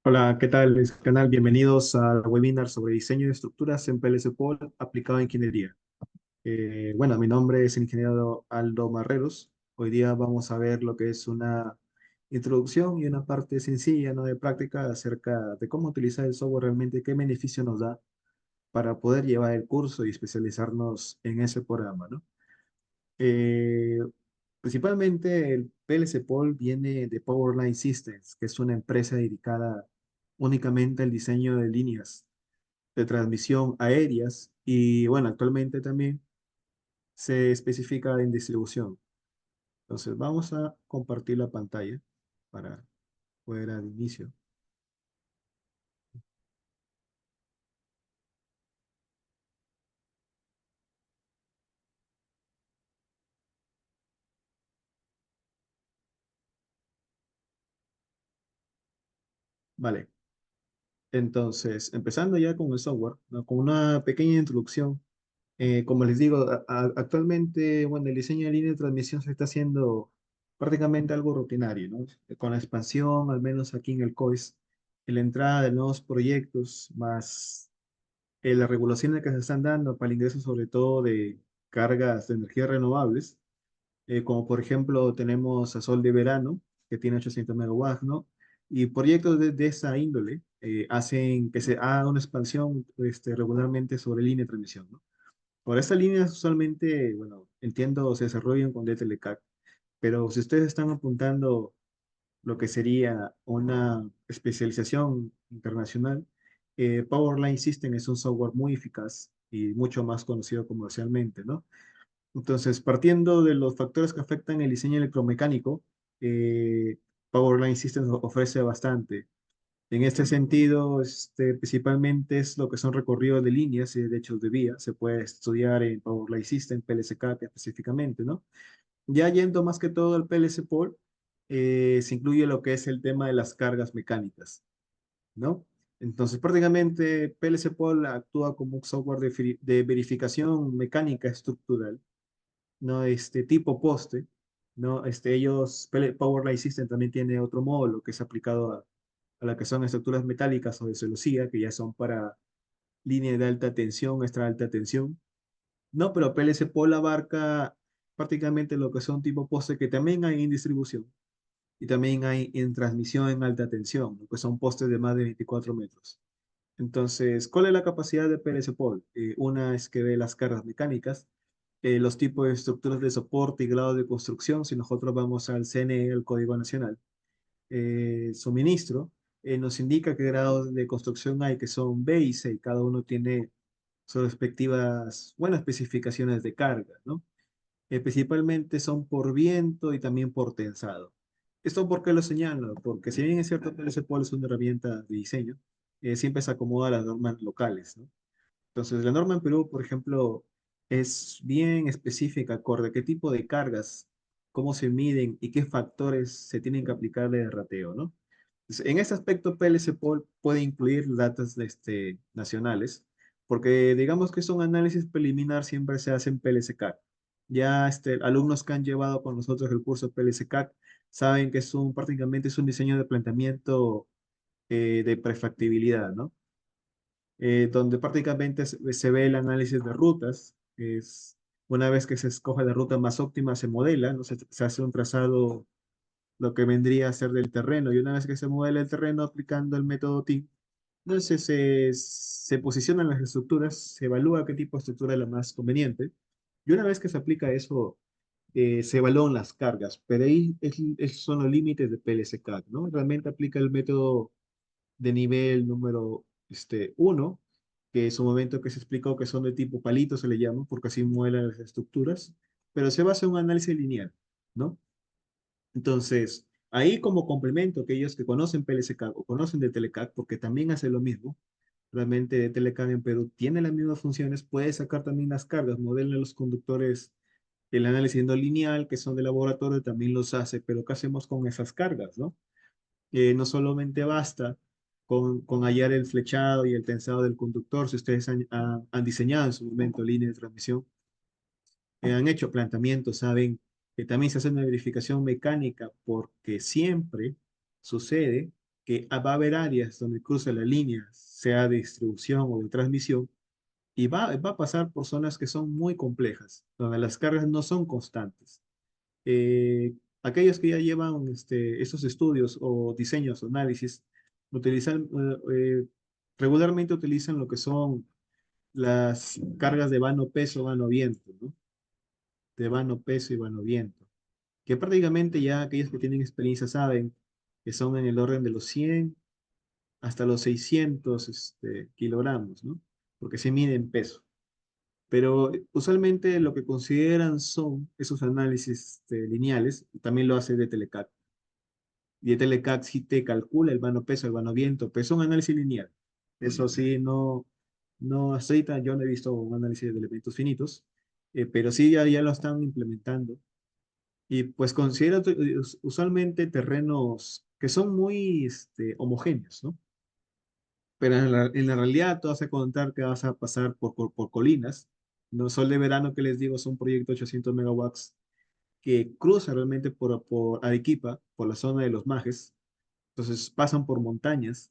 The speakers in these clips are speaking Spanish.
Hola, ¿qué tal? Canal, bienvenidos al webinar sobre diseño de estructuras en PLC POL aplicado a ingeniería. Bueno, mi nombre es el ingeniero Aldo Marreros. Hoy día vamos a ver lo que es una introducción y una parte sencilla, ¿no? De práctica acerca de cómo utilizar el software realmente, qué beneficio nos da para poder llevar el curso y especializarnos en ese programa, ¿no? Eh, Principalmente el PLC POL viene de Powerline Systems, que es una empresa dedicada únicamente al diseño de líneas de transmisión aéreas y bueno, actualmente también se especifica en distribución. Entonces vamos a compartir la pantalla para poder dar inicio. Vale, entonces empezando ya con el software, ¿no? Con una pequeña introducción. Como les digo, actualmente, bueno, el diseño de línea de transmisión se está haciendo prácticamente algo rutinario, ¿no? Con la expansión, al menos aquí en el COIS, y la entrada de nuevos proyectos, más las regulaciones que se están dando para el ingreso sobre todo de cargas de energías renovables, como por ejemplo tenemos a Sol de Verano, que tiene 800 megawatts, ¿no? Y proyectos de esa índole hacen que se haga una expansión regularmente sobre línea de transmisión, ¿no? Por estas líneas usualmente, bueno, entiendo, se desarrollan con DTLCAD, pero si ustedes están apuntando lo que sería una especialización internacional, Powerline System es un software muy eficaz y mucho más conocido comercialmente, ¿no? Entonces, partiendo de los factores que afectan el diseño electromecánico, Powerline System ofrece bastante. En este sentido, principalmente es lo que son recorridos de líneas y de hechos de vía. Se puede estudiar en Powerline System, PLC-CAD específicamente, ¿no? Ya yendo más que todo al PLC Pol, se incluye lo que es el tema de las cargas mecánicas, ¿no? Entonces, prácticamente PLC Pol actúa como un software de verificación mecánica estructural, ¿no? Tipo poste, ¿no? Powerline System también tiene otro módulo que es aplicado a lo que son estructuras metálicas o de celosía, que ya son para líneas de alta tensión, extra alta tensión. No, pero PLC Pol abarca prácticamente lo que son tipo poste que también hay en distribución y también hay en transmisión en alta tensión, lo que son postes de más de 24 metros. Entonces, ¿cuál es la capacidad de PLC Pol? Una es que ve las cargas mecánicas, los tipos de estructuras de soporte y grado de construcción, si nosotros vamos al CNE, el Código Nacional, suministro, nos indica qué grados de construcción hay, que son B y C, cada uno tiene sus respectivas, buenas especificaciones de carga, ¿no? Principalmente son por viento y también por tensado. ¿Esto por qué lo señalo? Porque si bien es cierto que el SPOL es una herramienta de diseño, siempre se acomoda a las normas locales, ¿no? Entonces, la norma en Perú, por ejemplo, es bien específica, acorde a qué tipo de cargas, cómo se miden y qué factores se tienen que aplicarle de rateo, ¿no? Entonces, en ese aspecto, PLC Pol puede incluir datos nacionales, porque digamos que es un análisis preliminar, siempre se hace en PLC-CAD. Ya alumnos que han llevado con nosotros el curso PLC-CAD saben que prácticamente es un diseño de planteamiento de prefactibilidad, ¿no? Donde prácticamente se ve el análisis de rutas. Una vez que se escoge la ruta más óptima, se modela, ¿no? Se hace un trazado, lo que vendría a ser del terreno, y una vez que se modela el terreno aplicando el método TIM, entonces se posicionan las estructuras, se evalúa qué tipo de estructura es la más conveniente, y una vez que se aplica eso, se evalúan las cargas, pero ahí son los límites de PLC-CAD, ¿no? Realmente aplica el método de nivel número 1, que es un momento que se explicó que son de tipo palito, se le llama, porque así mueven las estructuras, pero se basa en un análisis lineal, ¿no? Entonces, ahí como complemento, aquellos que conocen PLC-CAD o conocen de Telecad, porque también hace lo mismo, realmente Telecad en Perú tiene las mismas funciones, puede sacar también las cargas, modela los conductores, el análisis no lineal, que son de laboratorio, también los hace, pero ¿qué hacemos con esas cargas, no? No solamente basta con hallar el flechado y el tensado del conductor, si ustedes han diseñado en su momento línea de transmisión, han hecho planteamientos, saben que también se hace una verificación mecánica porque siempre sucede que va a haber áreas donde cruza la línea, sea de distribución o de transmisión, y va a pasar por zonas que son muy complejas, donde las cargas no son constantes. Aquellos que ya llevan estos estudios o diseños o análisis, utilizan, regularmente utilizan lo que son las cargas de vano peso, vano viento, ¿no? De vano peso y vano viento, que prácticamente ya aquellos que tienen experiencia saben que son en el orden de los 100 hasta los 600 kilogramos, ¿no? Porque se mide en peso. Pero usualmente lo que consideran son esos análisis lineales, también lo hace de Telecat. Y de Telecat sí te calcula el vano peso, el vano viento, pero es un análisis lineal. Eso sí, hasta ahorita yo no he visto un análisis de elementos finitos, pero sí ya lo están implementando. Y pues considera usualmente terrenos que son muy homogéneos, ¿no? Pero en la realidad te vas a contar que vas a pasar por colinas. No Sol de Verano, que les digo, es un proyecto de 800 megawatts que cruza realmente por Arequipa, por la zona de los Majes. Entonces pasan por montañas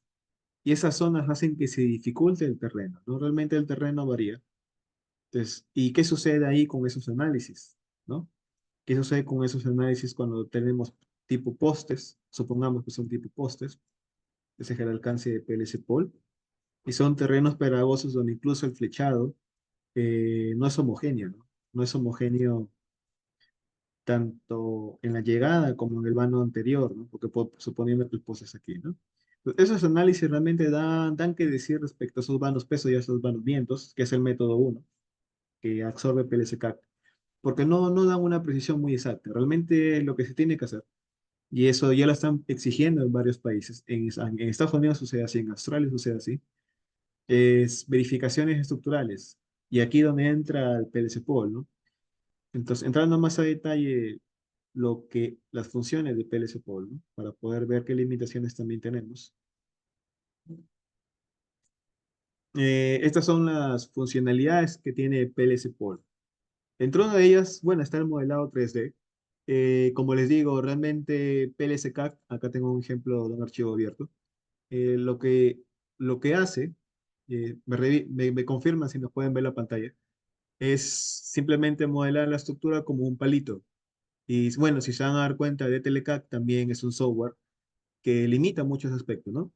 y esas zonas hacen que se dificulte el terreno, ¿no? Realmente el terreno varía. Entonces, ¿y qué sucede ahí con esos análisis? ¿No? ¿Qué sucede con esos análisis cuando tenemos tipo postes? Supongamos que son tipo postes, ese es el alcance de PLC Pol, y son terrenos pedregosos donde incluso el flechado no es homogéneo, ¿no? No es homogéneo tanto en la llegada como en el vano anterior, ¿no? Porque suponiendo que el poste es aquí, ¿no? Pues esos análisis realmente dan que decir respecto a esos vanos peso y a esos vanos vientos, que es el método uno que absorbe PLC-CAC, porque no dan una precisión muy exacta. Realmente lo que se tiene que hacer, y eso ya lo están exigiendo en varios países, en Estados Unidos sucede así, en Australia sucede así, es verificaciones estructurales. Y aquí donde entra el PLC-POL, ¿no? Entonces, entrando más a detalle las funciones de PLC-POL, ¿no? Para poder ver qué limitaciones también tenemos. Estas son las funcionalidades que tiene PLC-POL. Dentro de ellas, bueno, está el modelado 3D. Como les digo, realmente PLC-CAD, acá tengo un ejemplo de un archivo abierto. Lo que hace, me confirman si nos pueden ver la pantalla, es simplemente modelar la estructura como un palito. Y bueno, si se van a dar cuenta, de DTLCAD también es un software que limita muchos aspectos, ¿no?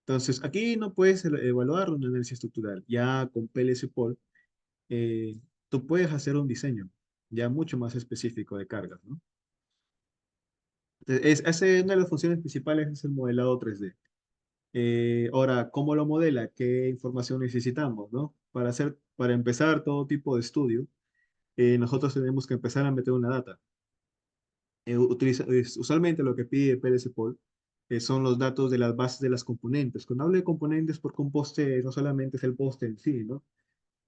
Entonces, aquí no puedes evaluar un análisis estructural. Ya con PLC-POL, tú puedes hacer un diseño ya mucho más específico de cargas, ¿no? Una de las funciones principales es el modelado 3D. Ahora, ¿cómo lo modela? ¿Qué información necesitamos, no? Para empezar todo tipo de estudio, nosotros tenemos que empezar a meter una data. Usualmente lo que pide PLC-POL son los datos de las bases de las componentes. Cuando hablo de componentes, porque un poste no solamente es el poste en sí, ¿no?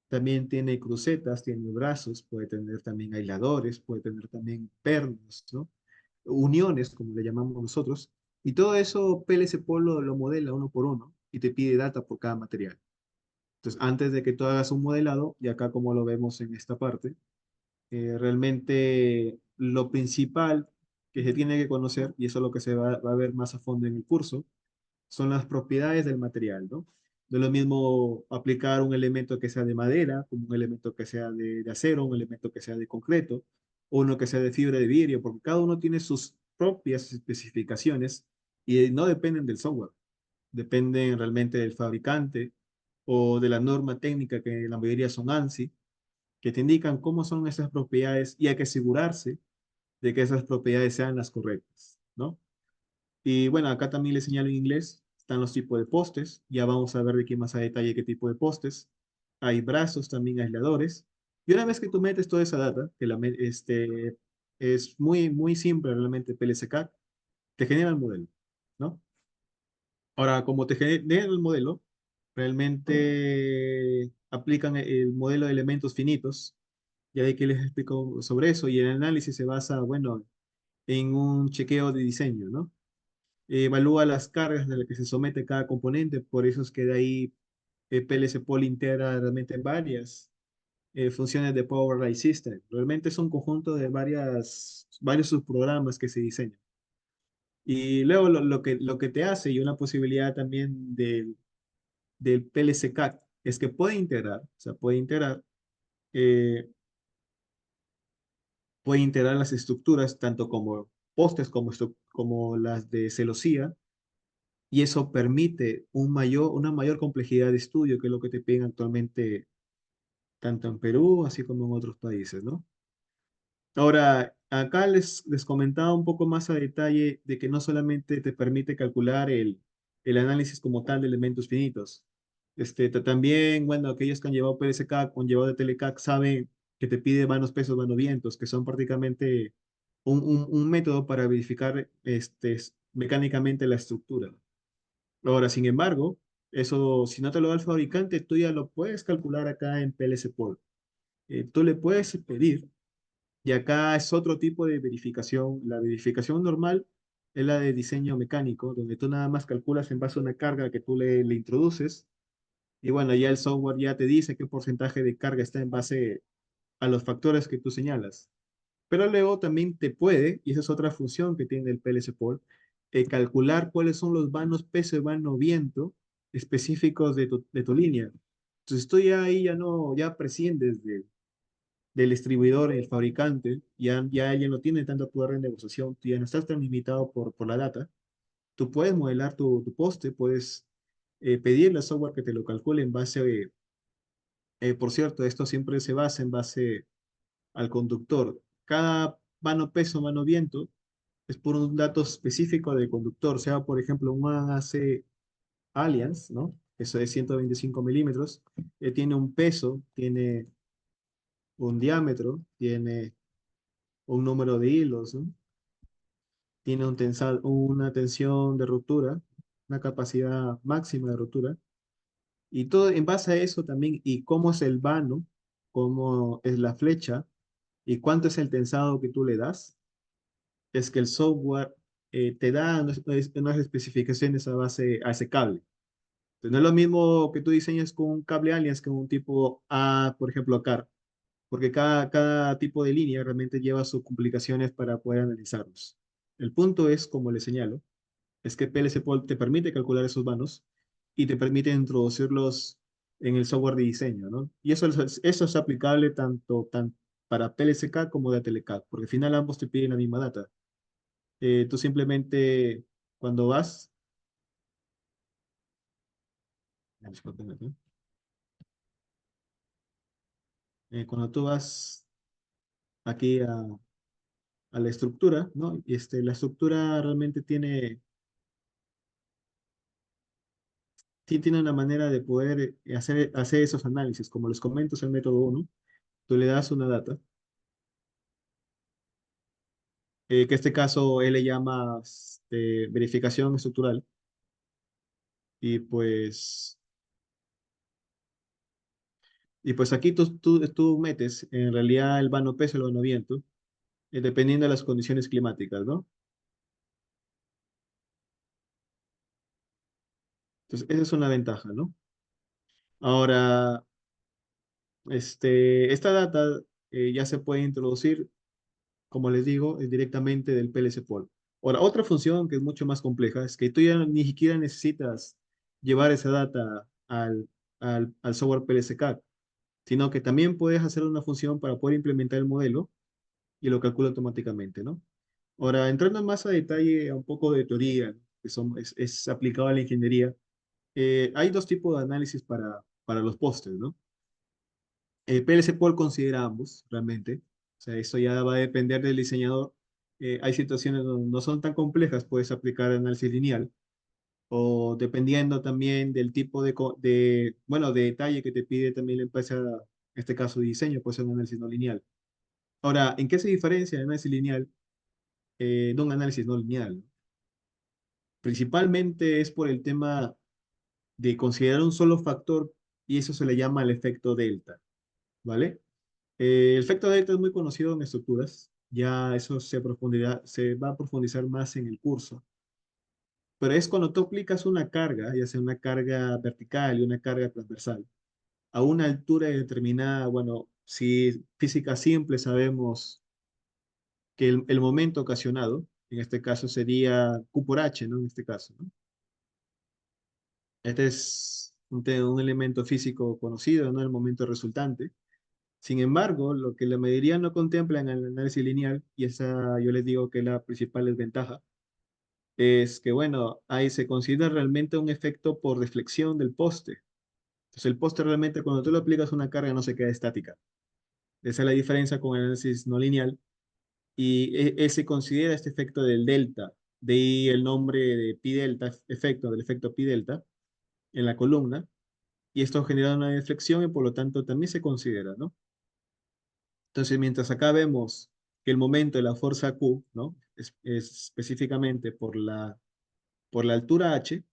También tiene crucetas, tiene brazos, puede tener también aisladores, puede tener también pernos, ¿no? Uniones, como le llamamos nosotros. Y todo eso PLC-POL lo modela uno por uno y te pide data por cada material. Entonces, antes de que tú hagas un modelado, y acá como lo vemos en esta parte, realmente lo principal que se tiene que conocer, y eso es lo que se va a ver más a fondo en el curso, son las propiedades del material, ¿no? No es lo mismo aplicar un elemento que sea de madera, como un elemento que sea de acero, un elemento que sea de concreto, o uno que sea de fibra de vidrio, porque cada uno tiene sus propias especificaciones y no dependen del software, dependen realmente del fabricante o de la norma técnica que la mayoría son ANSI, que te indican cómo son esas propiedades y hay que asegurarse de que esas propiedades sean las correctas, ¿no? Y bueno, acá también le señalo en inglés, están los tipos de postes, ya vamos a ver de aquí más a detalle qué tipo de postes. Hay brazos también aisladores. Y una vez que tú metes toda esa data, es muy simple realmente PLCCAD, te genera el modelo, ¿no? Ahora, como te genera el modelo, realmente aplican el modelo de elementos finitos, ya de aquí les explico sobre eso, y el análisis se basa, bueno, en un chequeo de diseño, ¿no? Evalúa las cargas de las que se somete cada componente, por eso es que de ahí PLC Pool integra realmente varias funciones de Power Light System. Realmente es un conjunto de varios subprogramas que se diseñan. Y luego lo que te hace y una posibilidad también del PLC-CAD es que o sea, eh, puede integrar las estructuras tanto como postes como las de celosía, y eso permite una mayor complejidad de estudio, que es lo que te piden actualmente tanto en Perú así como en otros países, ¿no? Ahora, acá les comentaba un poco más a detalle de que no solamente te permite calcular el análisis como tal de elementos finitos. También, bueno, aquellos que han llevado PLC-CAD o han llevado de Telecac saben que te pide vanos pesos, vanos vientos, que son prácticamente un método para verificar mecánicamente la estructura. Ahora, sin embargo, eso, si no te lo da el fabricante, tú ya lo puedes calcular acá en PLC Pol. Tú le puedes pedir, y acá es otro tipo de verificación. La verificación normal es la de diseño mecánico, donde tú nada más calculas en base a una carga que tú le introduces, y bueno, ya el software ya te dice qué porcentaje de carga está en base a los factores que tú señalas. Pero luego también te puede, y esa es otra función que tiene el PLC Pol, calcular cuáles son los vanos peso y vano viento específicos de tu línea. Entonces tú ya ahí ya no, ya prescindes del distribuidor, el fabricante, ya ella no tiene tanto poder de negociación, tú ya no estás tan limitado por la data. Tú puedes modelar tu poste, puedes pedirle al software que te lo calcule en base, por cierto, esto siempre se basa en base al conductor. Cada mano peso, mano viento es por un dato específico del conductor, sea por ejemplo un AC Alliance, ¿no? Eso es 125 milímetros, tiene un peso, tiene un diámetro, tiene un número de hilos, ¿no? Tiene una tensión de rotura, una capacidad máxima de rotura, y todo en base a eso también, y cómo es el vano, cómo es la flecha, y cuánto es el tensado que tú le das, es que el software te da unas especificaciones a base a ese cable. Entonces, no es lo mismo que tú diseñes con un cable Alliance que un tipo A, por ejemplo, ACAR, porque cada tipo de línea realmente lleva sus complicaciones para poder analizarlos. El punto es, como le señalo, es que PLC Pol te permite calcular esos vanos y te permite introducirlos en el software de diseño, ¿no? Y eso es aplicable tanto para PLC-CAD como de Telecad, porque al final ambos te piden la misma data. Tú simplemente, cuando vas, discúlpeme, ¿no? Cuando tú vas aquí a la estructura, ¿no? La estructura realmente tiene una manera de poder hacer esos análisis. Como les comento, es el método uno. Tú le das una data, que en este caso él le llama verificación estructural, y pues aquí tú metes en realidad el vano peso, el vano viento, dependiendo de las condiciones climáticas, ¿no? Entonces, esa es una ventaja, ¿no? Ahora, esta data ya se puede introducir, como les digo, directamente del PLC Pol. Ahora, otra función que es mucho más compleja es que tú ya ni siquiera necesitas llevar esa data al software PLC-CAD, sino que también puedes hacer una función para poder implementar el modelo y lo calcula automáticamente, ¿no? Ahora, entrando más a detalle a un poco de teoría, es aplicado a la ingeniería, hay dos tipos de análisis para los pósteres, ¿no? El PLC Pol considera ambos, realmente. O sea, eso ya va a depender del diseñador. Hay situaciones donde no son tan complejas, puedes aplicar análisis lineal, o dependiendo también del tipo bueno, de detalle que te pide también la empresa, en este caso de diseño, puede ser un análisis no lineal. Ahora, ¿en qué se diferencia el análisis lineal de un análisis no lineal? Principalmente es por el tema de considerar un solo factor, y eso se le llama el efecto delta, ¿vale? El efecto delta es muy conocido en estructuras, ya eso se va a profundizar más en el curso, pero es cuando tú aplicas una carga, ya sea una carga vertical y una carga transversal, a una altura determinada. Bueno, si física simple sabemos que el momento ocasionado En este caso sería Q por H, ¿no? En este caso, ¿no? Este es un elemento físico conocido, ¿no? El momento resultante. Sin embargo, lo que la mayoría no contempla en el análisis lineal, y esa yo les digo que es la principal desventaja, es que, bueno, ahí se considera realmente un efecto por deflexión del poste. Entonces, el poste realmente cuando tú le aplicas una carga no se queda estática. Esa es la diferencia con el análisis no lineal. Y se considera este efecto del delta, de ahí el nombre de pi delta, efecto del efecto pi delta en la columna, y esto genera una deflexión y por lo tanto también se considera, ¿no? Entonces, mientras acá vemos que el momento de la fuerza Q, ¿no? Es específicamente por la altura h,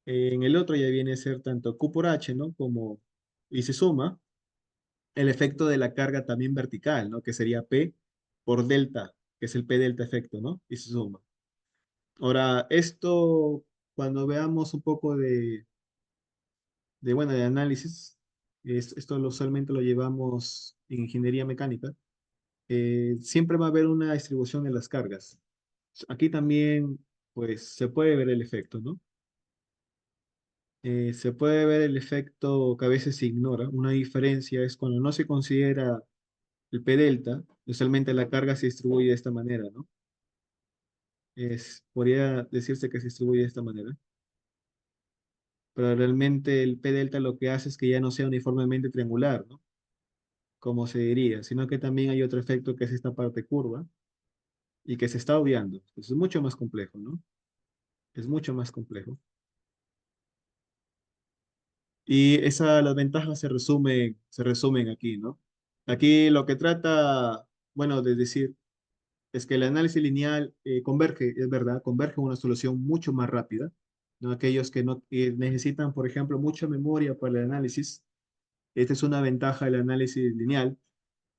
en el otro ya viene a ser tanto Q por h, ¿no? Como, y se suma el efecto de la carga también vertical, ¿no? Que sería P por delta, que es el P delta efecto, ¿no? Y se suma. Ahora, esto, cuando veamos un poco bueno, de análisis, esto usualmente lo llevamos en ingeniería mecánica, siempre va a haber una distribución de las cargas. Aquí también, pues, se puede ver el efecto, ¿no? Se puede ver el efecto que a veces se ignora. Una diferencia es cuando no se considera el P delta, usualmente la carga se distribuye de esta manera, ¿no? Podría decirse que se distribuye de esta manera, pero realmente el P delta lo que hace es que ya no sea uniformemente triangular, ¿no? Como se diría, sino que también hay otro efecto que es esta parte curva y que se está obviando. Pues es mucho más complejo, ¿no? Es mucho más complejo. Y las ventajas se resumen aquí, ¿no? Aquí lo que trata, bueno, de decir, es que el análisis lineal converge, es verdad, converge a una solución mucho más rápida, ¿no? Aquellos que no que necesitan, por ejemplo, mucha memoria para el análisis, esta es una ventaja del análisis lineal.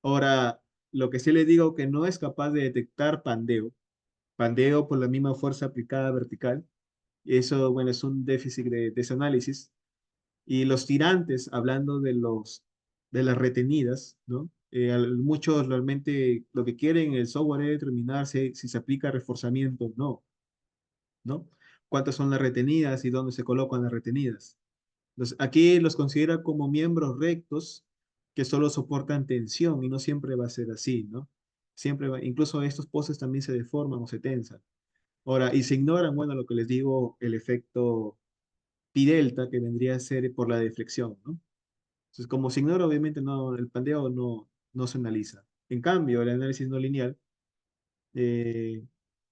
Ahora, lo que sí les digo que no es capaz de detectar pandeo por la misma fuerza aplicada vertical, y eso, bueno, es un déficit de ese análisis. Y los tirantes, hablando de las retenidas, ¿no? Muchos realmente lo que quieren el software es determinar si se aplica reforzamiento o no, ¿no? Cuántas son las retenidas y dónde se colocan las retenidas. Entonces, aquí los considera como miembros rectos que solo soportan tensión y no siempre va a ser así, ¿no? Incluso estos postes también se deforman o se tensan. Ahora, y se ignoran, bueno, lo que les digo, el efecto pi delta que vendría a ser por la deflexión, ¿no? Entonces, como se ignora, obviamente no, el pandeo no se analiza. En cambio, el análisis no lineal, eh,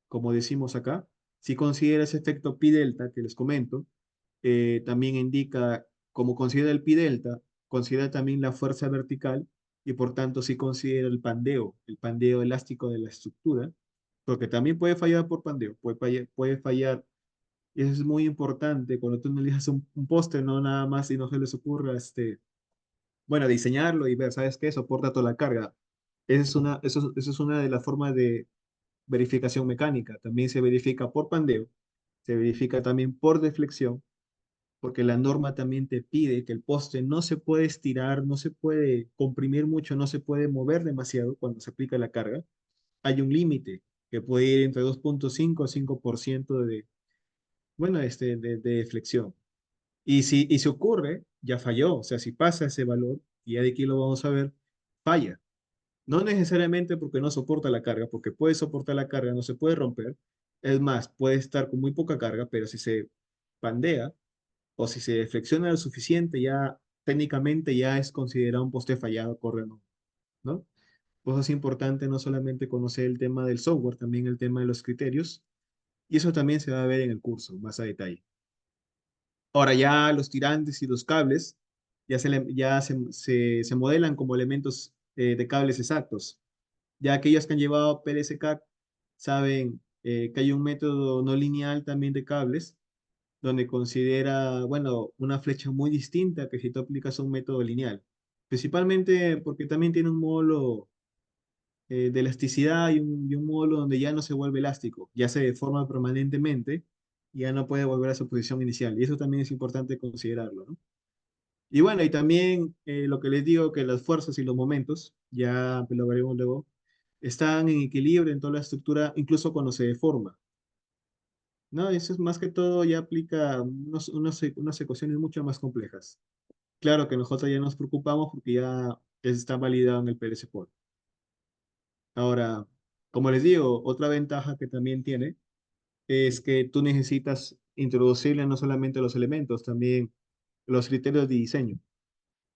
como decimos acá, si considera ese efecto pi delta que les comento, también indica, como considera el pi delta, considera también la fuerza vertical y por tanto sí considera el pandeo elástico de la estructura, porque también puede fallar por pandeo, puede fallar, y eso es muy importante cuando tú analizas un poste, no nada más y no se les ocurra bueno, diseñarlo y ver, ¿sabes qué? Soporta toda la carga. Eso es una de las formas de verificación mecánica. También se verifica por pandeo, se verifica también por deflexión, porque la norma también te pide que el poste no se puede estirar, no se puede comprimir mucho, no se puede mover demasiado cuando se aplica la carga. Hay un límite que puede ir entre 2,5 a 5% bueno, de deflexión. Y si ocurre, ya falló. O sea, si pasa ese valor, y ya de aquí lo vamos a ver, falla. No necesariamente porque no soporta la carga, porque puede soportar la carga, no se puede romper. Es más, puede estar con muy poca carga, pero si se pandea o si se flexiona lo suficiente, ya técnicamente ya es considerado un poste fallado, corre, ¿no? Pues es importante no solamente conocer el tema del software, también el tema de los criterios, y eso también se va a ver en el curso, más a detalle. Ahora ya los tirantes y los cables ya se modelan como elementos de cables exactos. Ya aquellos que han llevado PLC-CAD saben que hay un método no lineal también de cables, donde considera, bueno, una flecha muy distinta que si tú aplicas un método lineal. Principalmente porque también tiene un módulo de elasticidad y un módulo donde ya no se vuelve elástico, ya se deforma permanentemente y ya no puede volver a su posición inicial. Y eso también es importante considerarlo, ¿no? Y bueno, y también lo que les digo, que las fuerzas y los momentos, ya lo veremos luego, están en equilibrio en toda la estructura, incluso cuando se deforma. No, eso es más que todo, ya aplica unas ecuaciones mucho más complejas. Claro que nosotros ya nos preocupamos porque ya está validado en el PLC-POL. Ahora, como les digo, otra ventaja que también tiene es que tú necesitas introducirle no solamente los elementos, también los criterios de diseño.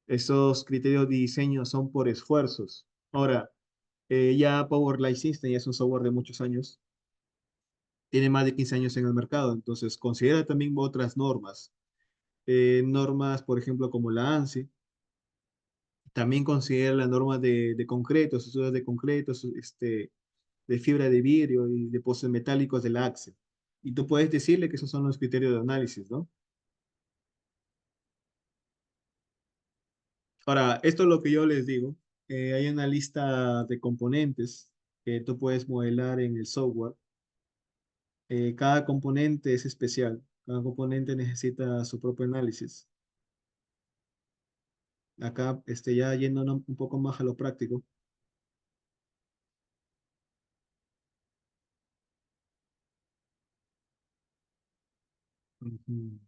Esos criterios de diseño son por esfuerzos. Ahora, ya Power Light System ya es un software de muchos años, tiene más de 15 años en el mercado, entonces considera también otras normas. Normas, por ejemplo, como la ANSI, también considera la norma de concretos, estudios de concretos, de fibra de vidrio y de postes metálicos de la AXE. Y tú puedes decirle que esos son los criterios de análisis, ¿no? Ahora, esto es lo que yo les digo. Hay una lista de componentes que tú puedes modelar en el software. Cada componente es especial. Cada componente necesita su propio análisis. Acá, ya yendo un poco más a lo práctico. Ujú.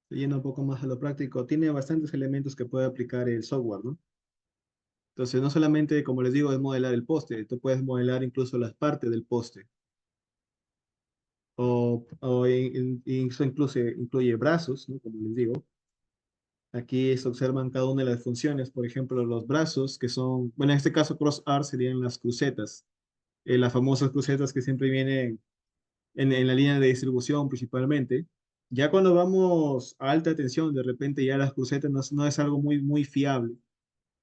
Yendo un poco más a lo práctico, tiene bastantes elementos que puede aplicar el software, ¿no? Entonces, no solamente, como les digo, es modelar el poste, tú puedes modelar incluso las partes del poste, eso incluye brazos, ¿no? Como les digo. Aquí se observan cada una de las funciones, por ejemplo, los brazos, que son, bueno, en este caso cross arm serían las crucetas, las famosas crucetas que siempre vienen en la línea de distribución principalmente. Ya cuando vamos a alta tensión, de repente ya las crucetas no es algo muy fiable,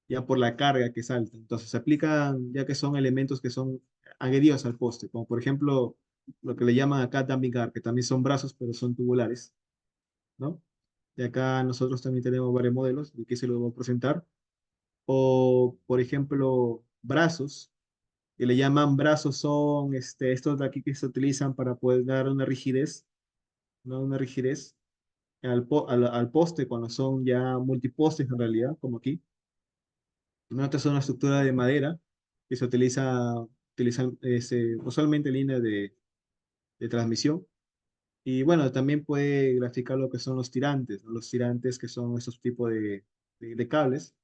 ya por la carga que salta. Entonces se aplican ya que son elementos que son adheridos al poste, como por ejemplo lo que le llaman acá dumping guard, que también son brazos, pero son tubulares, ¿no? Y acá nosotros también tenemos varios modelos, y aquí se los voy a presentar. O, por ejemplo, brazos, que le llaman brazos, son estos de aquí que se utilizan para poder dar una rigidez, ¿no? Una rigidez al poste cuando son ya multipostes en realidad, como aquí. ¿No? Esta es una estructura de madera que se utilizan usualmente en línea de transmisión. Y bueno, también puede graficar lo que son los tirantes, ¿no? Los tirantes que son esos tipos de cables.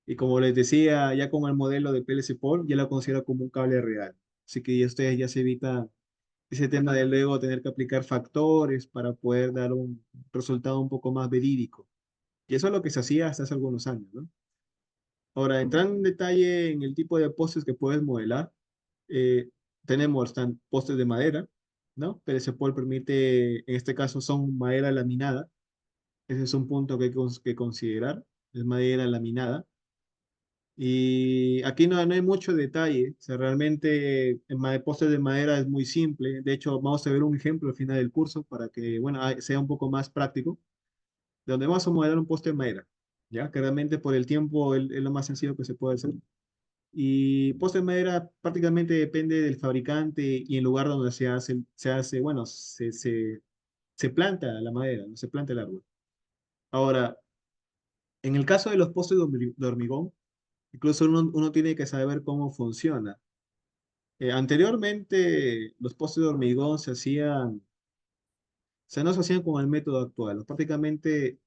Y como les decía, ya con el modelo de PLC Port, ya lo considero como un cable real. Así que ya ustedes ya se evitan ese tema de luego tener que aplicar factores para poder dar un resultado un poco más verídico. Y eso es lo que se hacía hasta hace algunos años, ¿no? Ahora, entrando en detalle en el tipo de postes que puedes modelar, eh, tenemos postes de madera, ¿no? PLC Port permite, en este caso son madera laminada. Ese es un punto que hay que considerar, es madera laminada. Y aquí no hay mucho detalle, o sea, realmente postes de madera es muy simple. De hecho, vamos a ver un ejemplo al final del curso para que, bueno, sea un poco más práctico, de donde vamos a modelar un poste de madera, ¿ya? Que realmente por el tiempo es lo más sencillo que se puede hacer. Y poste de madera prácticamente depende del fabricante y el lugar donde bueno, se planta la madera, no se planta el árbol. Ahora, en el caso de los postes de hormigón, incluso uno tiene que saber cómo funciona. Anteriormente, los postes de hormigón o sea, no se hacían con el método actual. Prácticamente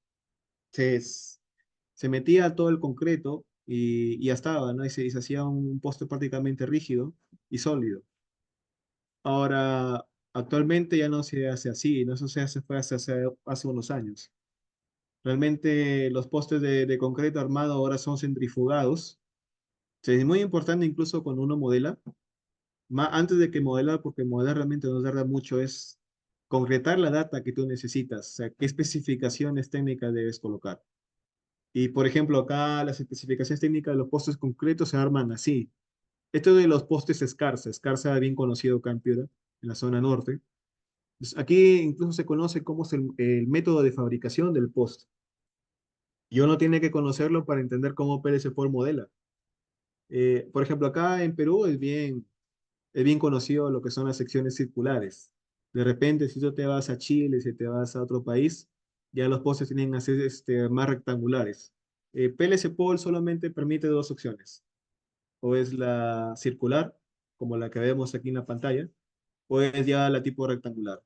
se, se metía todo el concreto y ya estaba, ¿no? Y se hacía un poste prácticamente rígido y sólido. Ahora, actualmente ya no se hace así, no eso se hace fue hace unos años. Realmente los postes de concreto armado ahora son centrifugados. Sí, es muy importante incluso cuando uno modela, antes de que modelar, porque modelar realmente no tarda mucho, es concretar la data que tú necesitas, o sea, qué especificaciones técnicas debes colocar. Y por ejemplo, acá las especificaciones técnicas de los postes concretos se arman así. Esto de los postes escarza, escarza bien conocido acá en Piura, en la zona norte. Aquí incluso se conoce cómo es el método de fabricación del poste. Y uno tiene que conocerlo para entender cómo PLC Paul modela. Por ejemplo, acá en Perú es bien conocido lo que son las secciones circulares. De repente, si tú te vas a Chile, si te vas a otro país, ya los postes tienen que ser más rectangulares. PLC Paul solamente permite dos opciones. O es la circular, como la que vemos aquí en la pantalla, o es ya la tipo rectangular.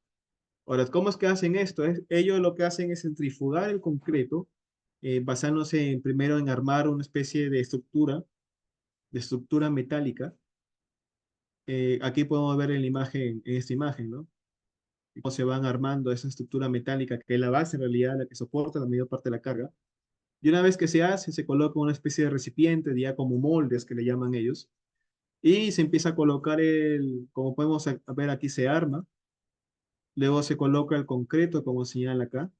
Ahora, ¿cómo es que hacen esto? Ellos lo que hacen es centrifugar el concreto, basándose primero en armar una especie de estructura metálica. Aquí podemos ver en la imagen, en esta imagen, ¿no? Cómo se van armando esa estructura metálica, que es la base en realidad, la que soporta la mayor parte de la carga. Y una vez que se hace, se coloca una especie de recipiente, ya como moldes que le llaman ellos, y se empieza a colocar como podemos ver aquí, se arma, luego se coloca el concreto, como señala acá,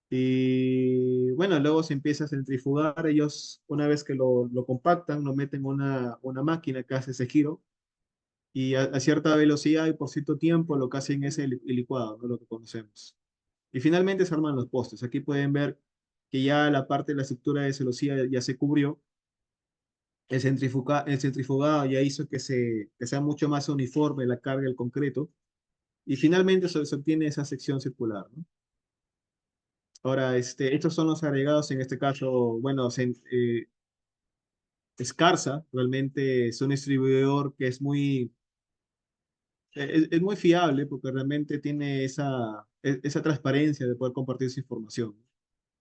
y bueno, luego se empieza a centrifugar. Ellos, una vez que lo compactan, lo meten en una máquina que hace ese giro, y a cierta velocidad y por cierto tiempo lo que hacen es el licuado, ¿no? Lo que conocemos. Y finalmente se arman los postes. Aquí pueden ver que ya la parte de la estructura de celosía ya se cubrió. El centrifugado ya hizo que sea mucho más uniforme la carga del concreto. Y finalmente se obtiene esa sección circular, ¿no? Ahora, estos son los agregados, en este caso, bueno, Escarza realmente es un distribuidor que es muy fiable porque realmente tiene esa transparencia de poder compartir esa información.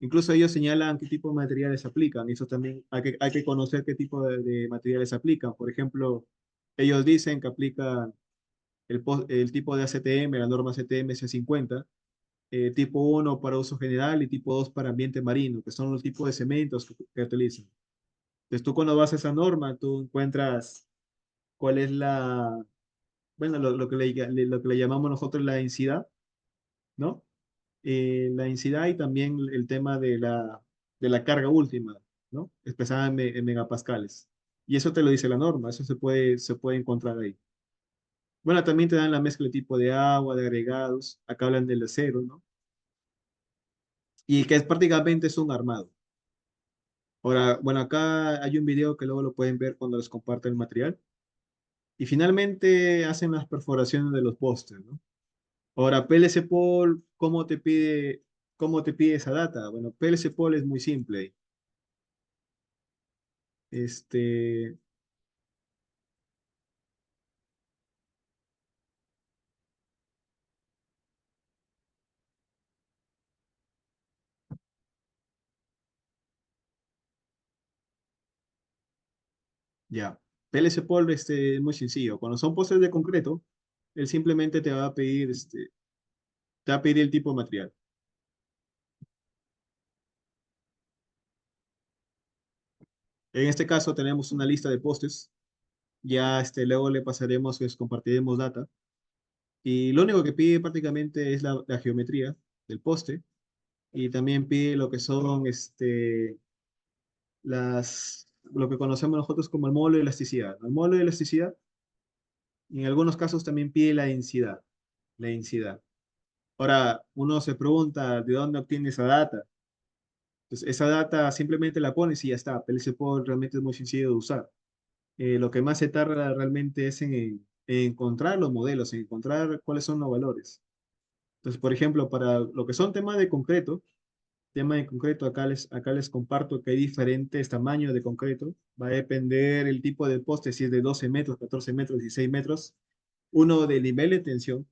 Incluso ellos señalan qué tipo de materiales aplican, y eso también hay que conocer qué tipo de materiales aplican. Por ejemplo, ellos dicen que aplican el tipo de ACTM, la norma ACTM C50, tipo uno para uso general y tipo 2 para ambiente marino, que son los tipos de cementos que utilizan. Entonces tú cuando vas a esa norma, tú encuentras cuál es bueno, lo que le llamamos nosotros la densidad, ¿no? La densidad y también el tema de la carga última, ¿no? Expresada en megapascales. Y eso te lo dice la norma, eso se puede encontrar ahí. Bueno, también te dan la mezcla de tipo de agua, de agregados, acá hablan del acero, ¿no? Y que es prácticamente es un armado. Ahora, bueno, acá hay un video que luego lo pueden ver cuando les comparto el material. Y finalmente hacen las perforaciones de los postes, ¿no? Ahora, PLC Pool, cómo te pide esa data? Bueno, PLC Pool es muy simple. Este, ya. PLC Pool, es muy sencillo. Cuando son postes de concreto, él simplemente te va a pedir, te va a pedir el tipo de material. En este caso tenemos una lista de postes. Ya, luego le pasaremos, les compartiremos data. Y lo único que pide prácticamente es la geometría del poste. Y también pide lo que son, lo que conocemos nosotros como el módulo de elasticidad. El módulo de elasticidad, y en algunos casos también pide la densidad. La densidad. Ahora, uno se pregunta, ¿de dónde obtiene esa data? Entonces, esa data simplemente la pones y ya está. PLC Pod realmente es muy sencillo de usar. Lo que más se tarda realmente es en encontrar los modelos, en encontrar cuáles son los valores. Entonces, por ejemplo, para lo que son tema de concreto, acá les comparto que hay diferentes tamaños de concreto. Va a depender el tipo de poste, si es de 12 metros, 14 metros, 16 metros. Uno del nivel de tensión,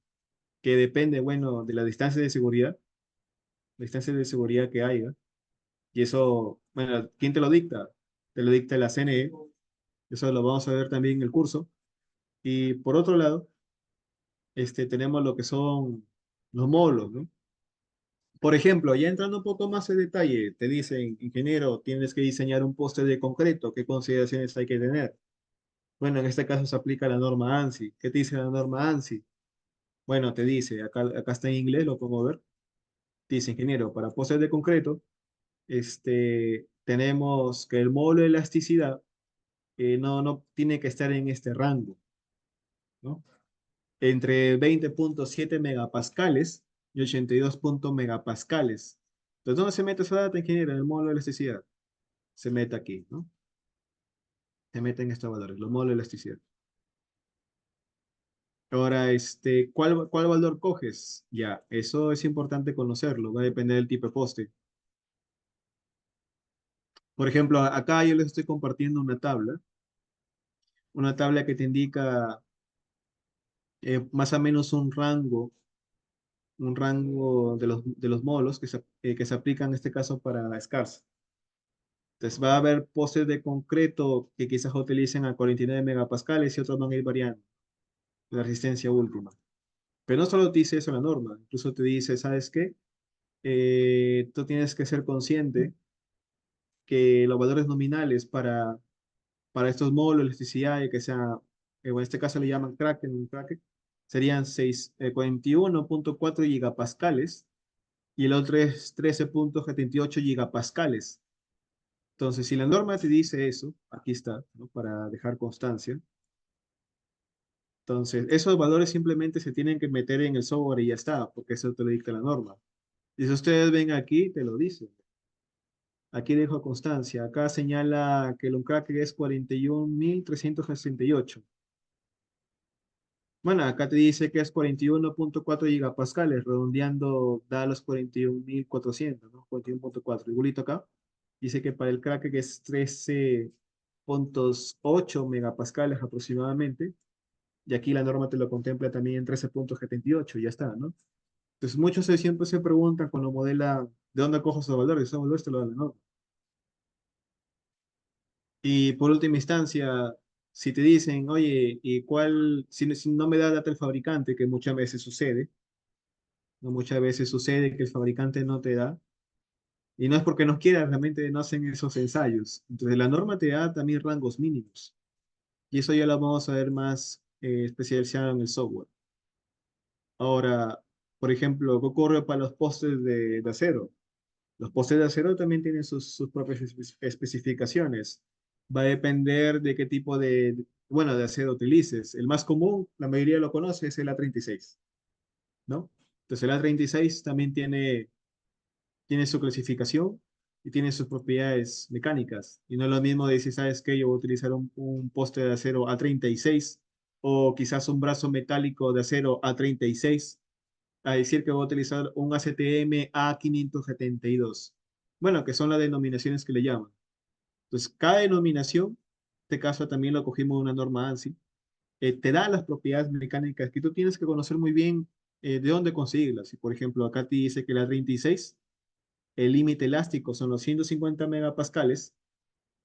que depende, bueno, de la distancia de seguridad que haya. Y eso, bueno, ¿quién te lo dicta? Te lo dicta la CNE. Eso lo vamos a ver también en el curso. Y por otro lado, tenemos lo que son los módulos, ¿no? Por ejemplo, ya entrando un poco más en detalle, te dicen, ingeniero, tienes que diseñar un poste de concreto, ¿qué consideraciones hay que tener? Bueno, en este caso se aplica la norma ANSI. ¿Qué te dice la norma ANSI? Bueno, te dice, acá está en inglés, lo pongo a ver. Dice, ingeniero, para postes de concreto, tenemos que el módulo de elasticidad no tiene que estar en este rango, ¿no? entre 20.7 megapascales y 82 megapascales. Entonces, ¿dónde se mete esa data, ingeniero? En el módulo de elasticidad. Se mete aquí, ¿no? Se mete en estos valores, los módulos de elasticidad. Ahora, ¿cuál valor coges? Ya, eso es importante conocerlo, va a depender del tipo de poste. Por ejemplo, acá yo les estoy compartiendo una tabla que te indica más o menos un rango de los módulos que se aplican en este caso para SCARS. Entonces va a haber postes de concreto que quizás utilicen a 49 megapascales y otros van a ir variando la resistencia última. Pero no solo te dice eso la norma, incluso te dice, ¿sabes qué? Tú tienes que ser consciente que los valores nominales para estos módulos de electricidad, que sea, en este caso le llaman Kraken, serían 41.4 gigapascales y el otro es 13.78 gigapascales. Entonces, si la norma te dice eso, aquí está, ¿no? Para dejar constancia. Entonces, esos valores simplemente se tienen que meter en el software y ya está, porque eso te lo dicta la norma. Y si ustedes ven aquí, te lo dice. Aquí dejo constancia. Acá señala que el uncracker es 41.368. Bueno, acá te dice que es 41.4 gigapascales, redondeando da los 41.400, ¿no? 41.4. Igualito acá. Dice que para el cracker es 13.8 megapascales aproximadamente. Y aquí la norma te lo contempla también en 13.78, ya está, ¿no? Entonces muchos siempre se preguntan cuando modela de dónde cojo esos valores. Esos valores te lo da la norma. Y por última instancia, si te dicen, oye, ¿y cuál? Si no me da data el fabricante, que muchas veces sucede, ¿no? Muchas veces sucede que el fabricante no te da, y no es porque no quiera, realmente no hacen esos ensayos. Entonces la norma te da también rangos mínimos, y eso ya lo vamos a ver más especializado en el software. Ahora, por ejemplo, ¿qué ocurre para los postes de acero? Los postes de acero también tienen sus propias especificaciones. Va a depender de qué tipo bueno, de acero utilices. El más común, la mayoría lo conoce, es el A36, ¿no? Entonces el A36 también tiene su clasificación y tiene sus propiedades mecánicas. Y no es lo mismo decir, ¿sabes qué? Yo voy a utilizar un poste de acero A36 o quizás un brazo metálico de acero A36 a decir que voy a utilizar un ACTM A572. Bueno, que son las denominaciones que le llaman. Entonces, cada denominación, en este caso también lo cogimos de una norma ANSI, te da las propiedades mecánicas que tú tienes que conocer muy bien de dónde conseguirlas. Si, por ejemplo, acá te dice que la 36, el límite elástico son los 150 megapascales